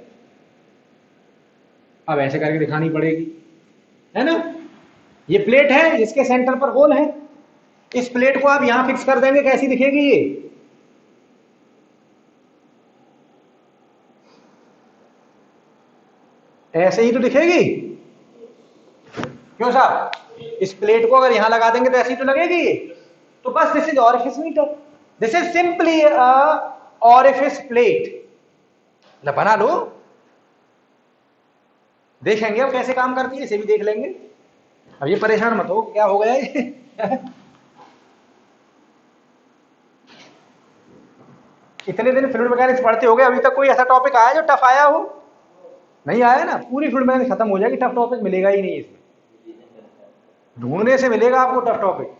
अब ऐसे करके दिखानी पड़ेगी, है ना। ये प्लेट है, इसके सेंटर पर होल है। इस प्लेट को आप यहां फिक्स कर देंगे, कैसी दिखेगी ये, ऐसे ही तो दिखेगी। क्यों साहब? इस प्लेट को अगर यहां लगा देंगे तो ऐसी तो लगेगी ये। तो बस this is orifice meter, this is simply orifice plate. बना लो, देखेंगे अब कैसे काम करती है, इसे भी देख लेंगे। अब ये परेशान मत हो क्या हो गया ये इतने दिन फ्लूइड मैकेनिक्स पढ़ते हो गए, अभी तक कोई ऐसा टॉपिक आया जो टफ आया हो? नहीं आया ना। पूरी फ्लूइड मैकेनिक्स खत्म हो जाएगी, टफ टॉपिक मिलेगा ही नहीं इसमें, ढूंढने से मिलेगा आपको टफ टॉपिक।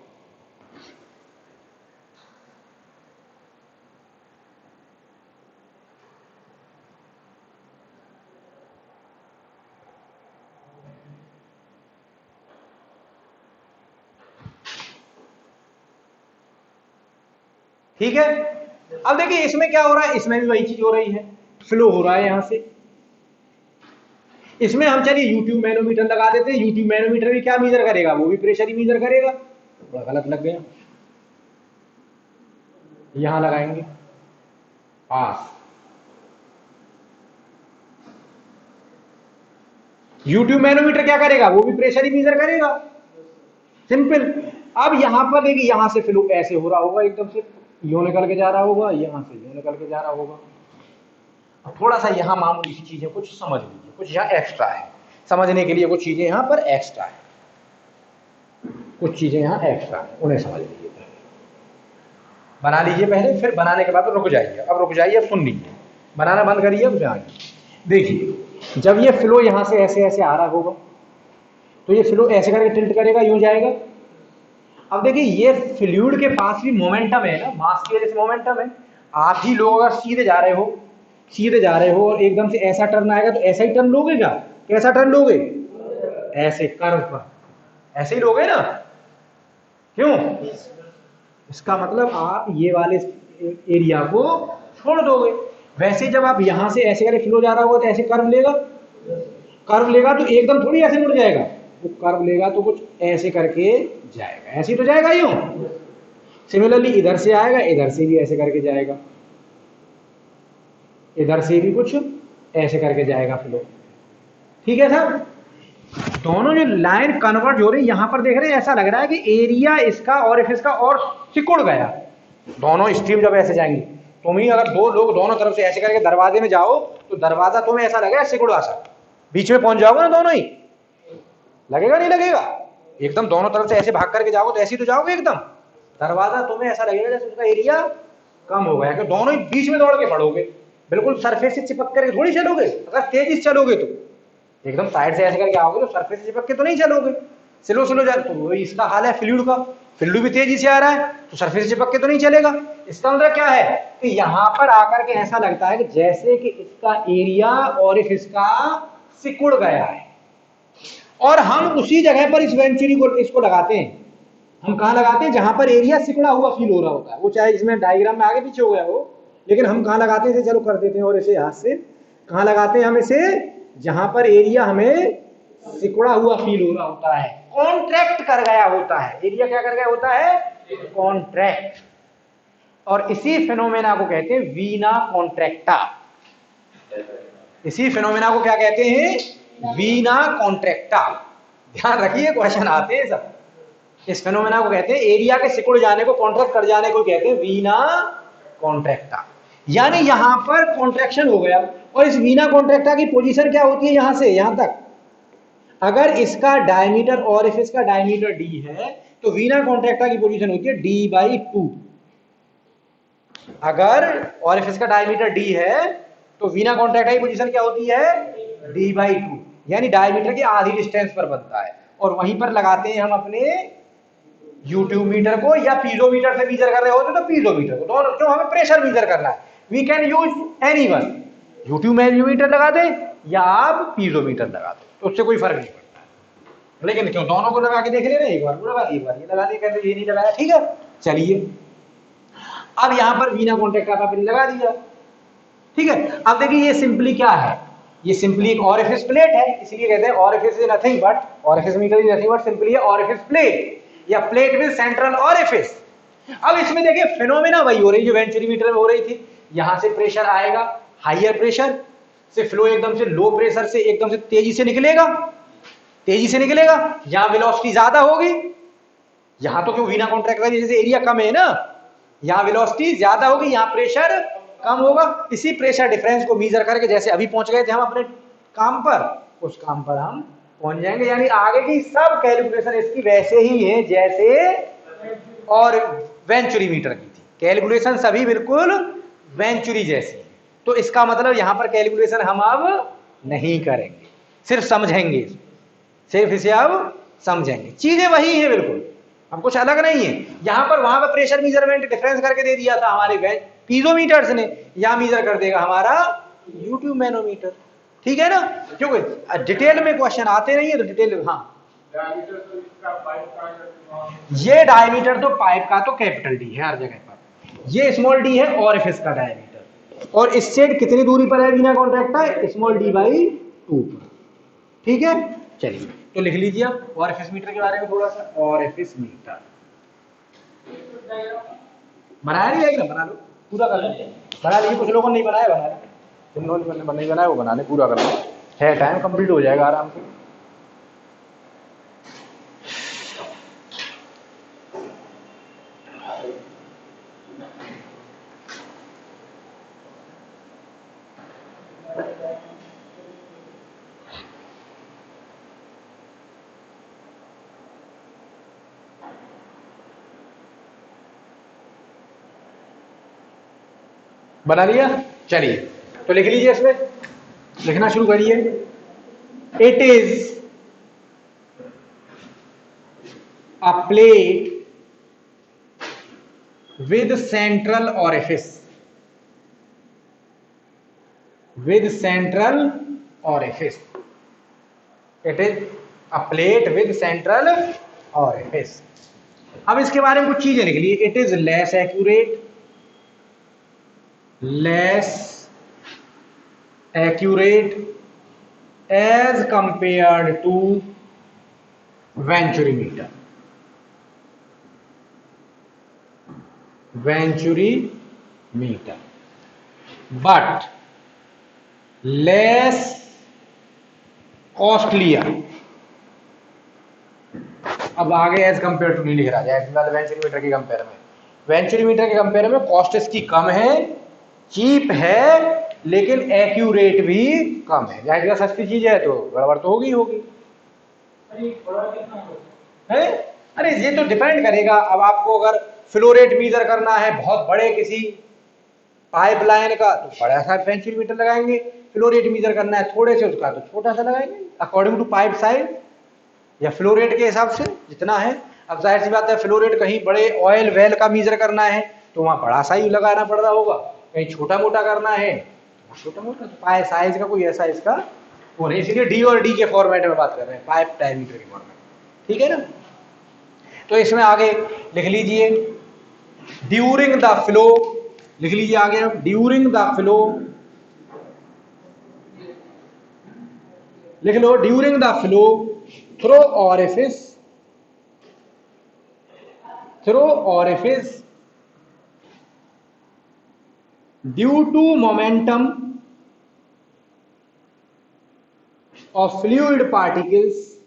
ठीक है। अब देखिए इसमें क्या हो रहा है, इसमें भी वही चीज हो रही है, फ्लो हो रहा है यहां से। इसमें हम चलिए यूट्यूब मैनोमीटर लगा देते हैं। यूट्यूब मैनोमीटर भी क्या मेजर करेगा, वो भी प्रेशर ही मेजर करेगा। थोड़ा गलत लग गया, यहां लगाएंगे पास। यूट्यूब मैनोमीटर क्या करेगा, वो भी प्रेशर ही मेजर करेगा, सिंपल। अब यहां पर देखिए, यहां से फ्लो ऐसे हो रहा होगा, एकदम से यूं निकल के जा रहा होगा, यहां से यूं निकल के जा रहा होगा। अब थोड़ा सा यहां मामूली सी चीजें कुछ समझ लीजिए, कुछ यहां एक्स्ट्रा है, समझने के लिए कुछ चीजें यहां पर एक्स्ट्रा है, कुछ चीजें यहां एक्स्ट्रा है, उन्हें समझ लीजिए। बना लीजिए पहले, फिर बनाने के बाद रुक जाइए। अब रुक जाइए, अब सुन लीजिए, बनाना बंद करिए, अब जाइए। देखिए जब ये फ्लो यहां से ऐसे ऐसे आ रहा होगा, तो ये फ्लो ऐसे करके टिल्ट करेगा, यूं जाएगा। अब देखिए ये फ्लूइड के पास भी मोमेंटम है ना, मास की वजह से मोमेंटम है। आप ही लोग अगर सीधे जा रहे हो, सीधे जा रहे हो और एकदम से ऐसा टर्न आएगा तो ऐसा ही टर्न लोगे क्या? कैसा टर्न लोगे? ऐसे कर्व पर, ऐसे ही लोगे ना। क्यों? इसका मतलब आप ये वाले एरिया को छोड़ दोगे। वैसे जब आप यहां से ऐसे करके फ्लो जा रहा होगा तो ऐसे कर्व लेगा, कर्व लेगा तो एकदम थोड़ी ऐसे मुड़ जाएगा, वो कर्व लेगा तो कुछ ऐसे करके जाएगा, ऐसे तो जाएगा यूं। सिमिलरली इधर से आएगा, इधर से भी ऐसे करके जाएगा, इधर से भी कुछ ऐसे करके जाएगा फ्लो। ठीक है सर, दोनों जो लाइन कन्वर्ज हो रही है यहां पर देख रहे हैं, ऐसा लग रहा है कि एरिया इसका और इसका और सिकुड़ गया। दोनों स्ट्रीम जब ऐसे जाएंगी, तुम ही अगर दो लोग दोनों तरफ से ऐसे करके दरवाजे में जाओ तो दरवाजा तुम्हें ऐसा लगेगा सिकुड़ा सा, बीच में पहुंच जाओगे ना दोनों ही, लगेगा नहीं लगेगा? एकदम दोनों तरफ से ऐसे भाग करके जाओगे तो ऐसे ही तो जाओगे एकदम, दरवाजा तुम्हें ऐसा लगेगा जैसे उसका एरिया कम हो गया, कि दोनों ही बीच में दौड़ के पड़ोगे, बिल्कुल सरफेस से चिपक करके थोड़ी चलोगे। अगर तेजी से चलोगे तो एकदम साइड से ऐसे करके आओगे तो सरफेस से चिपक के तो नहीं चलोगे, स्लो स्लो जा, तो वही इसका हाल है फ्लूइड का। फ्लूइड भी तेजी से आ रहा है तो सरफेस से चिपक के तो नहीं चलेगा। इसका मतलब क्या है कि यहां पर आकर के ऐसा लगता है कि जैसे कि इसका एरिया और इसका सिकुड़ गया है, और हम उसी जगह पर इस वेंचुरी को इसको लगाते हैं। हम कहां लगाते हैं? जहां पर एरिया सिकुड़ा हुआ फील हो रहा होता है, वो चाहे इसमें डायग्राम में आगे पीछे हो गया हो, लेकिन हम कहां लगाते हैं? चलो कर देते हैं, और इसे हाथ से कहां लगाते हैं हम इसे? जहां पर एरिया हमें सिकुड़ा हुआ फील हो रहा होता है, कॉन्ट्रैक्ट कर गया होता है। एरिया क्या कर गया होता है? कॉन्ट्रैक्ट। और इसी फिनोमेना को कहते हैं वीना कॉन्ट्रैक्टा। इसी फिनोमेना को क्या कहते हैं? वीना कॉन्ट्रैक्टा। ध्यान रखिए, क्वेश्चन आते हैं सब। इस फिनोमेना को कहते हैं, एरिया के सिकुड़ जाने को, कॉन्ट्रैक्ट कर जाने को कहते हैं वीना कॉन्ट्रैक्टा। यानी यहां पर कॉन्ट्रैक्शन हो गया, और इस वीना कॉन्ट्रैक्टा की पोजीशन क्या होती है? यहां से यहां तक। अगर इसका डायमीटर और इफ इसका डायमीटर डी है तो वीना कॉन्ट्रैक्टा की पोजीशन होती है d/2। अगर और इफ इसका डायमीटर डी है तो वीना कॉन्ट्रैक्टा की पोजीशन क्या होती है? d/2, यानी डायमीटर की आधी डिस्टेंस पर बनता है। और वहीं पर लगाते हैं हम अपने यूट्यूब मीटर को, या पीजोमीटर से मीजर कर रहे होते तो पीजोमीटर को, दोनों क्यों? हमें प्रेशर मीजर करना है। We can use anyone, U tube manometer लगा दे या आप पीजोमीटर लगा दो, तो उससे कोई फर्क नहीं पड़ता। लेकिन क्यों दोनों को लगा के देख ले रहे, एक बार लगा दिया, एक बार ये लगा दिया, कहते ये नहीं लगाया। ठीक है, चलिए अब यहां पर वीना कॉन्ट्रैक्ट का आपने लगा दिया। ठीक है, अब देखिए ये सिंपली क्या है? ये सिंपली एक ऑरिफिस प्लेट है, इसलिए कहते हैं orifice is nothing but, orifice meter is nothing but simply orifice plate, या प्लेट विद सेंट्रल ऑरिफिस। अब इसमें देखिए फिनोमेना वही हो रही जो वेंचुरी मीटर में हो रही थी। यहां से प्रेशर आएगा, हाइयर प्रेशर से फ्लो एकदम से लो प्रेशर से एकदम से तेजी से निकलेगा, तेजी से निकलेगा। यहां वेलोसिटी ज्यादा होगी, यहां तो क्यों वीना कॉन्ट्रैक्ट की वजह से एरिया कम है ना, यहां वेलोसिटी ज्यादा होगी, यहां प्रेशर कम होगा। इसी प्रेशर डिफरेंस को मीजर करके जैसे अभी पहुंच गए थे हम अपने काम पर, उस काम पर हम पहुंच जाएंगे। यानी आगे की सब कैलकुलेशन इसकी वैसे ही है जैसे और वेंचुरी मीटर की थी। कैलकुलेशन सभी बिल्कुल वेंचुरी जैसी है। तो इसका मतलब यहां पर कैलकुलेशन हम अब नहीं करेंगे, सिर्फ समझेंगे, सिर्फ इसे अब समझेंगे। चीजें वही है बिल्कुल, अब कुछ अलग नहीं है। यहां पर वहां पर प्रेशर मेजरमेंट डिफरेंस करके दे दिया था हमारे पीजोमीटर्स ने, यहां मीजर कर देगा हमारा यूट्यूब मैनोमीटर। ठीक है ना, क्योंकि डिटेल में क्वेश्चन आते नहीं है तो डिटेल। हाँ, ये डायमीटर तो पाइप का तो कैपिटल डी है हर जगह पर, ये स्मॉल डी है और इफ इसका डायमीटर, और इससे कितनी दूरी पर है वीना कॉन्ट्रैक्टा? स्मॉल d/2 पर। ठीक है, चलिए तो लिख लीजिए आप ऑरिफिस मीटर के बारे में थोड़ा सा। ऑरिफिस मीटर बनाया नहीं है, बना लो, पूरा कर लो, बना लीजिए। कुछ लोगों ने नहीं बनाया, बना लो, जिन लोगों ने नहीं बनाया वो बना ले, पूरा कर लो, है टाइम कंप्लीट हो जाएगा आराम से। बना लिया? चलिए तो लिख लीजिए, इसमें लिखना शुरू करिए। It is a plate with central orifice, with central orifice. It is a plate with central orifice. अब इसके बारे में कुछ चीजें लिख ली। It is less accurate, less accurate as compared to venturimeter. Venturimeter but less costlier. अब आगे एज कंपेयर टू नहीं लिख रहा है, वेंचुरीमीटर के कंपेयर में, वेंचुरीमीटर के कंपेयर में कॉस्ट इसकी कम है, चीप है, लेकिन एक्यूरेट भी कम है। जाहिर सी सस्ती चीज है तो गड़बड़ तो होगी। है? अरे ये तो डिपेंड करेगा। अब आपको अगर फ्लो रेट मीजर करना है बहुत बड़े किसी पाइपलाइन का तो बड़ा सा वेंचुरीमीटर लगाएंगे, फ्लो रेट मीजर करना है थोड़े से उसका तो छोटा सा लगाएंगे, अकॉर्डिंग टू पाइप साइज या फ्लो रेट के हिसाब से जितना है। अब जाहिर सी बात है फ्लो रेट कहीं बड़े ऑयल वेल का मीजर करना है तो वहां बड़ा सा ही लगाना पड़ रहा होगा, कहीं छोटा मोटा करना है तो छोटा मोटा, तो पाइप साइज का कोई ऐसा इसका वो नहीं। इसलिए डी और डी के फॉर्मेट में बात कर रहे हैं, पाइप डायमीटर के फॉर्मेट, ठीक है ना। तो इसमें आगे लिख लीजिए ड्यूरिंग द फ्लो, लिख लीजिए आगे अब ड्यूरिंग द फ्लो, लिख लो during the flow through orifice due to momentum of fluid particles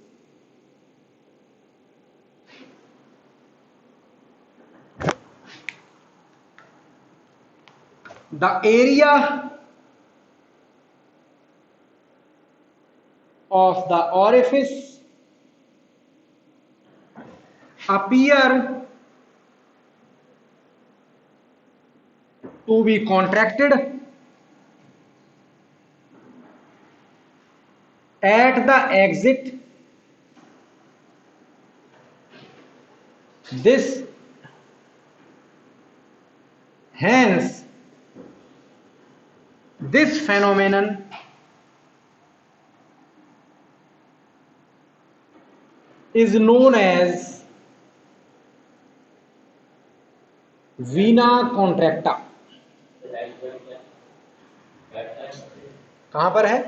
the area of the orifice appear to be contracted at the exit. Hence this phenomenon is known as vena contracta। कहां पर है?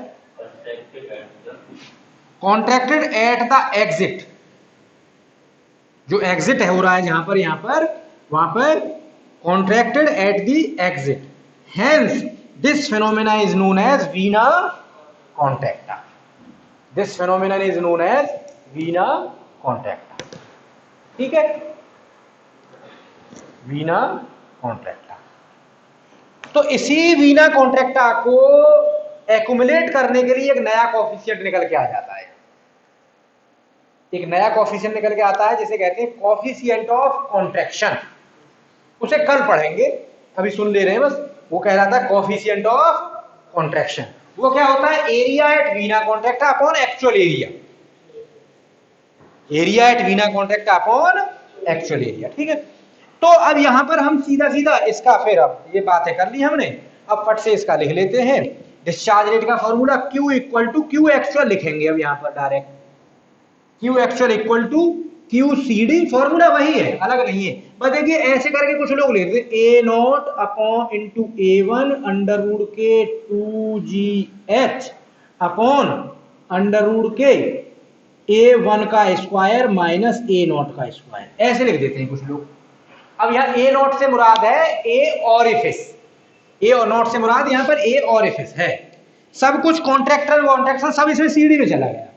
Contracted at the exit, जो exit है हो रहा है जहां पर, यहां पर, वहां पर contracted at the exit. Hence this phenomena is known as vena contracta. This phenomena is known as vena contracta, ठीक है, वीना कॉन्ट्रैक्टा। तो इसी वीना कॉन्ट्रैक्टा को एक्युमुलेट करने के लिए एक नया कोफिशिएंट निकल के आ जाता है, एक नया कोफिशिएंट निकल के आता है जिसे कहते हैं कोफिशिएंट ऑफ कॉन्ट्रैक्शन। उसे कल पढ़ेंगे, अभी सुन ले रहे हैं बस। वो कह रहा था कोफिशिएंट ऑफ कॉन्ट्रैक्शन, वो क्या होता है? Area eight Veena contracta upon actual area, area at Veena contracta upon actual area, ठीक है। तो अब यहां पर हम सीधा सीधा इसका, फिर अब ये बातें कर ली हमने, अब फट से इसका लिख लेते हैं। डिस्चार्ज रेट का formula Q equal to Q actual लिखेंगे अब यहां पर direct, Q actual equal to Q CD, formula वही है, अलग नहीं है। बस देखिए ऐसे करके कुछ लोग लिखते हैं A0 upon into A1 under root के 2GH अपॉन अंडर रूट के A1 का स्क्वायर माइनस A0 का स्क्वायर, ऐसे लिख देते हैं कुछ लोग। अब यहाँ A0 से मुराद है A ऑरिफिस, A0 से मुराद यहाँ पर A ऑरिफिस है। सब कुछ कॉन्ट्रैक्टर कॉन्ट्रैक्शन सब इसमें CD में चला गया,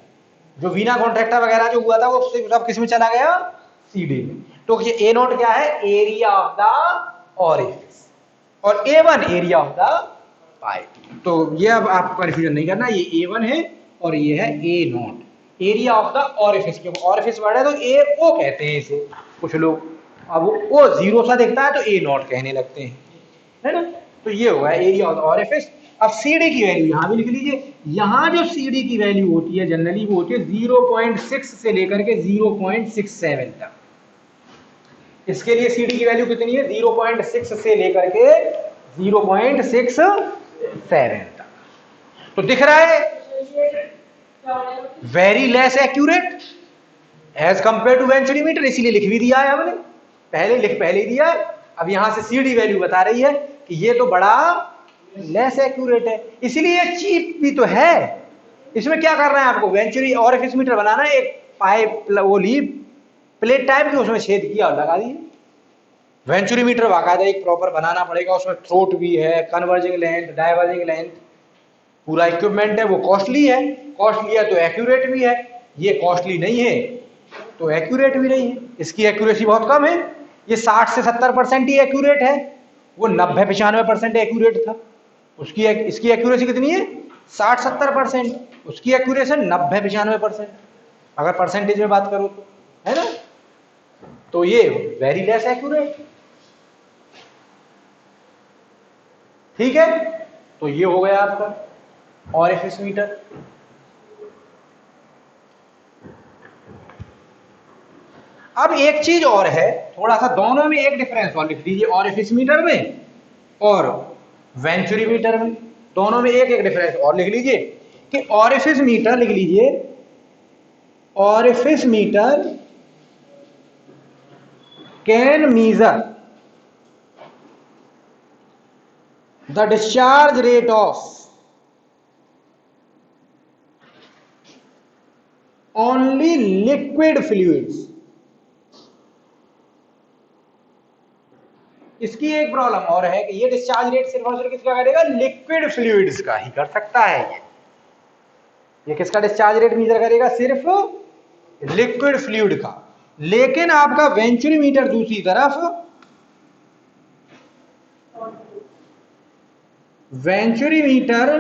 जो वीना कॉन्ट्रैक्टा वगैरह जो हुआ था वो सब किस में चला गया? CD में। तो ये A0 क्या है? एरिया ऑफ द ऑरिफिस, और A1 area of the pipe. तो ये अब आपको कंफ्यूजन नहीं करना, ये A1 है और ये है A0, area of the orifice. क्योंकि ऑरिफिस वर्ड है तो AO कहते हैं इसे कुछ लोग, अब वो जीरो सा दिखता है तो A0 कहने लगते हैं, है ना। तो ये हुआ एरिया ऑफ द ऑरिफिस। अब CD की वैल्यू यहां भी लिख लीजिए। यहां जो CD की वैल्यू होती है जनरली वो होती है 0.6 से लेकर के 0.67 तक। इसके लिए CD की वैल्यू कितनी है? 0.6 से लेकर के 0.67 तक। तो दिख रहा है very less accurate as compare to venturi meter, इसीलिए लिख भी दिया है हमने, पहले दिया है। अब यहां से CD वैल्यू बता रही है ये तो बड़ा लेस एक्यूरेट है, इसलिए चीप भी तो है। इसमें क्या करना है आपको, वेंचुरी ऑरिफिस मीटर बनाना है, एक पाइप वो ली प्लेट टाइप की, उसमें छेद किया और लगा दिए। वेंचुरी मीटर बाकायदा एक प्रॉपर बनाना पड़ेगा, उसमें थ्रोट भी है, कन्वर्जिंग लेंथ, डाइवर्जिंग लेंथ, पूरा इक्विपमेंट है। वो कॉस्टली है, कॉस्टली है तो एक्यूरेट भी है, ये कॉस्टली नहीं है तो एक्यूरेट भी नहीं है। इसकी एक्यूरेसी बहुत कम है, ये 60 से 70% ही एक्यूरेट है, वो 90-95% एक्यूरेट था। उसकी इसकी एक्यूरेसी कितनी है, 60-70%, उसकी एक्यूरेशन 90-95%, अगर परसेंटेज में बात करो तो, है ना। तो ये वेरी लेस एक्यूरेट, ठीक है। तो ये हो गया आपका ऑरिफिस मीटर। अब एक चीज और है, थोड़ा सा दोनों में एक डिफरेंस और लिख दीजिए, ऑरिफिस मीटर में और वेंचुरी मीटर में, दोनों में एक एक डिफरेंस और लिख लीजिए कि ऑरिफिस मीटर लिख लीजिए, orifice meter can measure the discharge rate of only liquid fluids. इसकी एक प्रॉब्लम और है कि ये डिस्चार्ज रेट सिर्फ और सिर्फ किसका करेगा, लिक्विड फ्लूइड्स का ही कर सकता है। ये किसका डिस्चार्ज रेट मेजर करेगा, सिर्फ लिक्विड फ्लूइड का। लेकिन आपका वेंचुरी मीटर दूसरी तरफ, वेंचुरी मीटर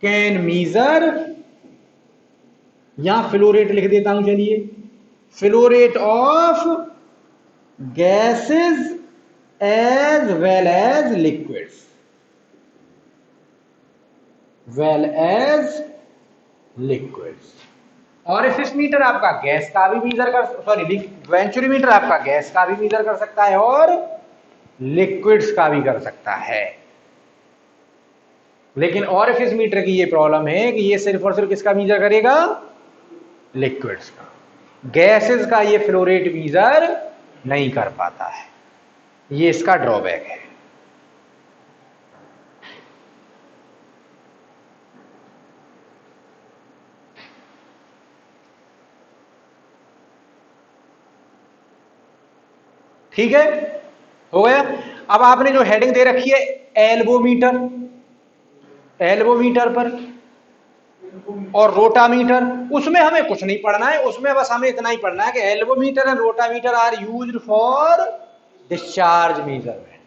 कैन मीजर, यहां फ्लो रेट लिख देता हूं, चलिए, flow rate of gases as well as liquids, well as liquids। Orifice meter आपका गैस का भी मीजर कर, सॉरी वेंचुरी मीटर आपका गैस का भी मीजर कर सकता है और लिक्विड्स का भी कर सकता है। लेकिन ऑरिफिस मीटर की ये प्रॉब्लम है कि ये सिर्फ और सिर्फ किसका मीजर करेगा, लिक्विड्स का। गैसेस का ये फ्लो रेट मीजर नहीं कर पाता है, ये इसका ड्रॉबैक है। ठीक है, हो गया। अब आपने जो हेडिंग दे रखी है एल्बो मीटर, एल्बो मीटर पर और रोटामीटर, उसमें हमें कुछ नहीं पढ़ना है, उसमें बस हमें इतना ही पढ़ना है कि elbow meter and rotameter are used for discharge measurement,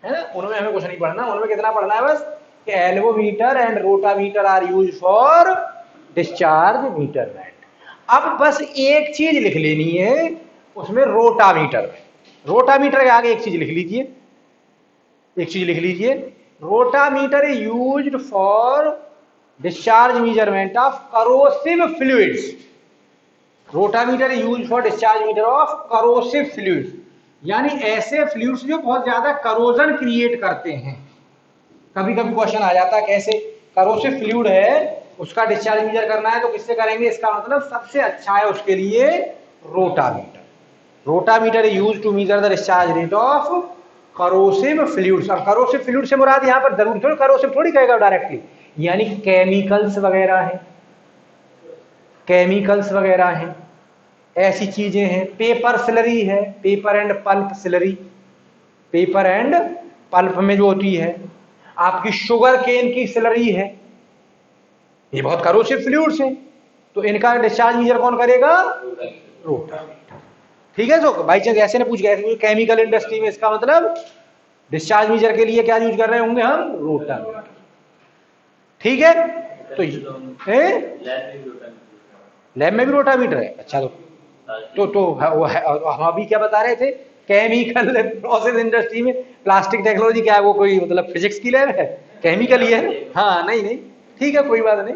है ना। उनमें हमें कुछ नहीं पढ़ना, उनमें कितना पढ़ना है बस कि elbow meter and rotameter are used for discharge measurement. अब बस एक चीज लिख लेनी है उसमें, रोटामीटर में, रोटामीटर के आगे एक चीज लिख लीजिए, एक चीज लिख लीजिए, rotameter is used for discharge measurement of corrosive fluids. Rotameter is used for discharge meter of corrosive fluids, यानी ऐसे फ्लूइड्स जो बहुत ज्यादा करोजन क्रिएट करते हैं। कभी कभी क्वेश्चन आ जाता है कैसे, करोसिव फ्लूइड है उसका डिस्चार्ज मेजर करना है तो किससे करेंगे, इसका मतलब सबसे अच्छा है उसके लिए rotameter. Rotameter is used to measure the discharge rate of corrosive fluids. अब करोसिव फ्लूइड से मुराद यहाँ पर जरूर थोड़ी करोसिव थोड़ी कहेगा डायरेक्टली, यानी केमिकल्स वगैरह हैं, केमिकल्स वगैरह हैं, ऐसी चीजें हैं। पेपर स्लरी है, paper and pulp slurry, paper and pulp में जो होती है, आपकी शुगर केन की स्लरी है, ये बहुत करोसिव फ्लूइड्स हैं, तो इनका डिस्चार्ज मेजर कौन करेगा, रोटामीटर। ठीक है, तो बाई चांस ऐसे ने पूछ गया केमिकल इंडस्ट्री में, इसका मतलब डिस्चार्ज मेजर के लिए क्या यूज कर रहे होंगे हम, रोटामीटर। ठीक है, तो लैब में भी रोटामीटर है। अच्छा, तो हम अभी क्या बता रहे थे, केमिकल प्रोसेस इंडस्ट्री में प्लास्टिक टेक्नोलॉजी क्या है, वो कोई मतलब फिजिक्स की लैब है, केमिकल ही है। हाँ, नहीं नहीं, ठीक है, कोई बात नहीं।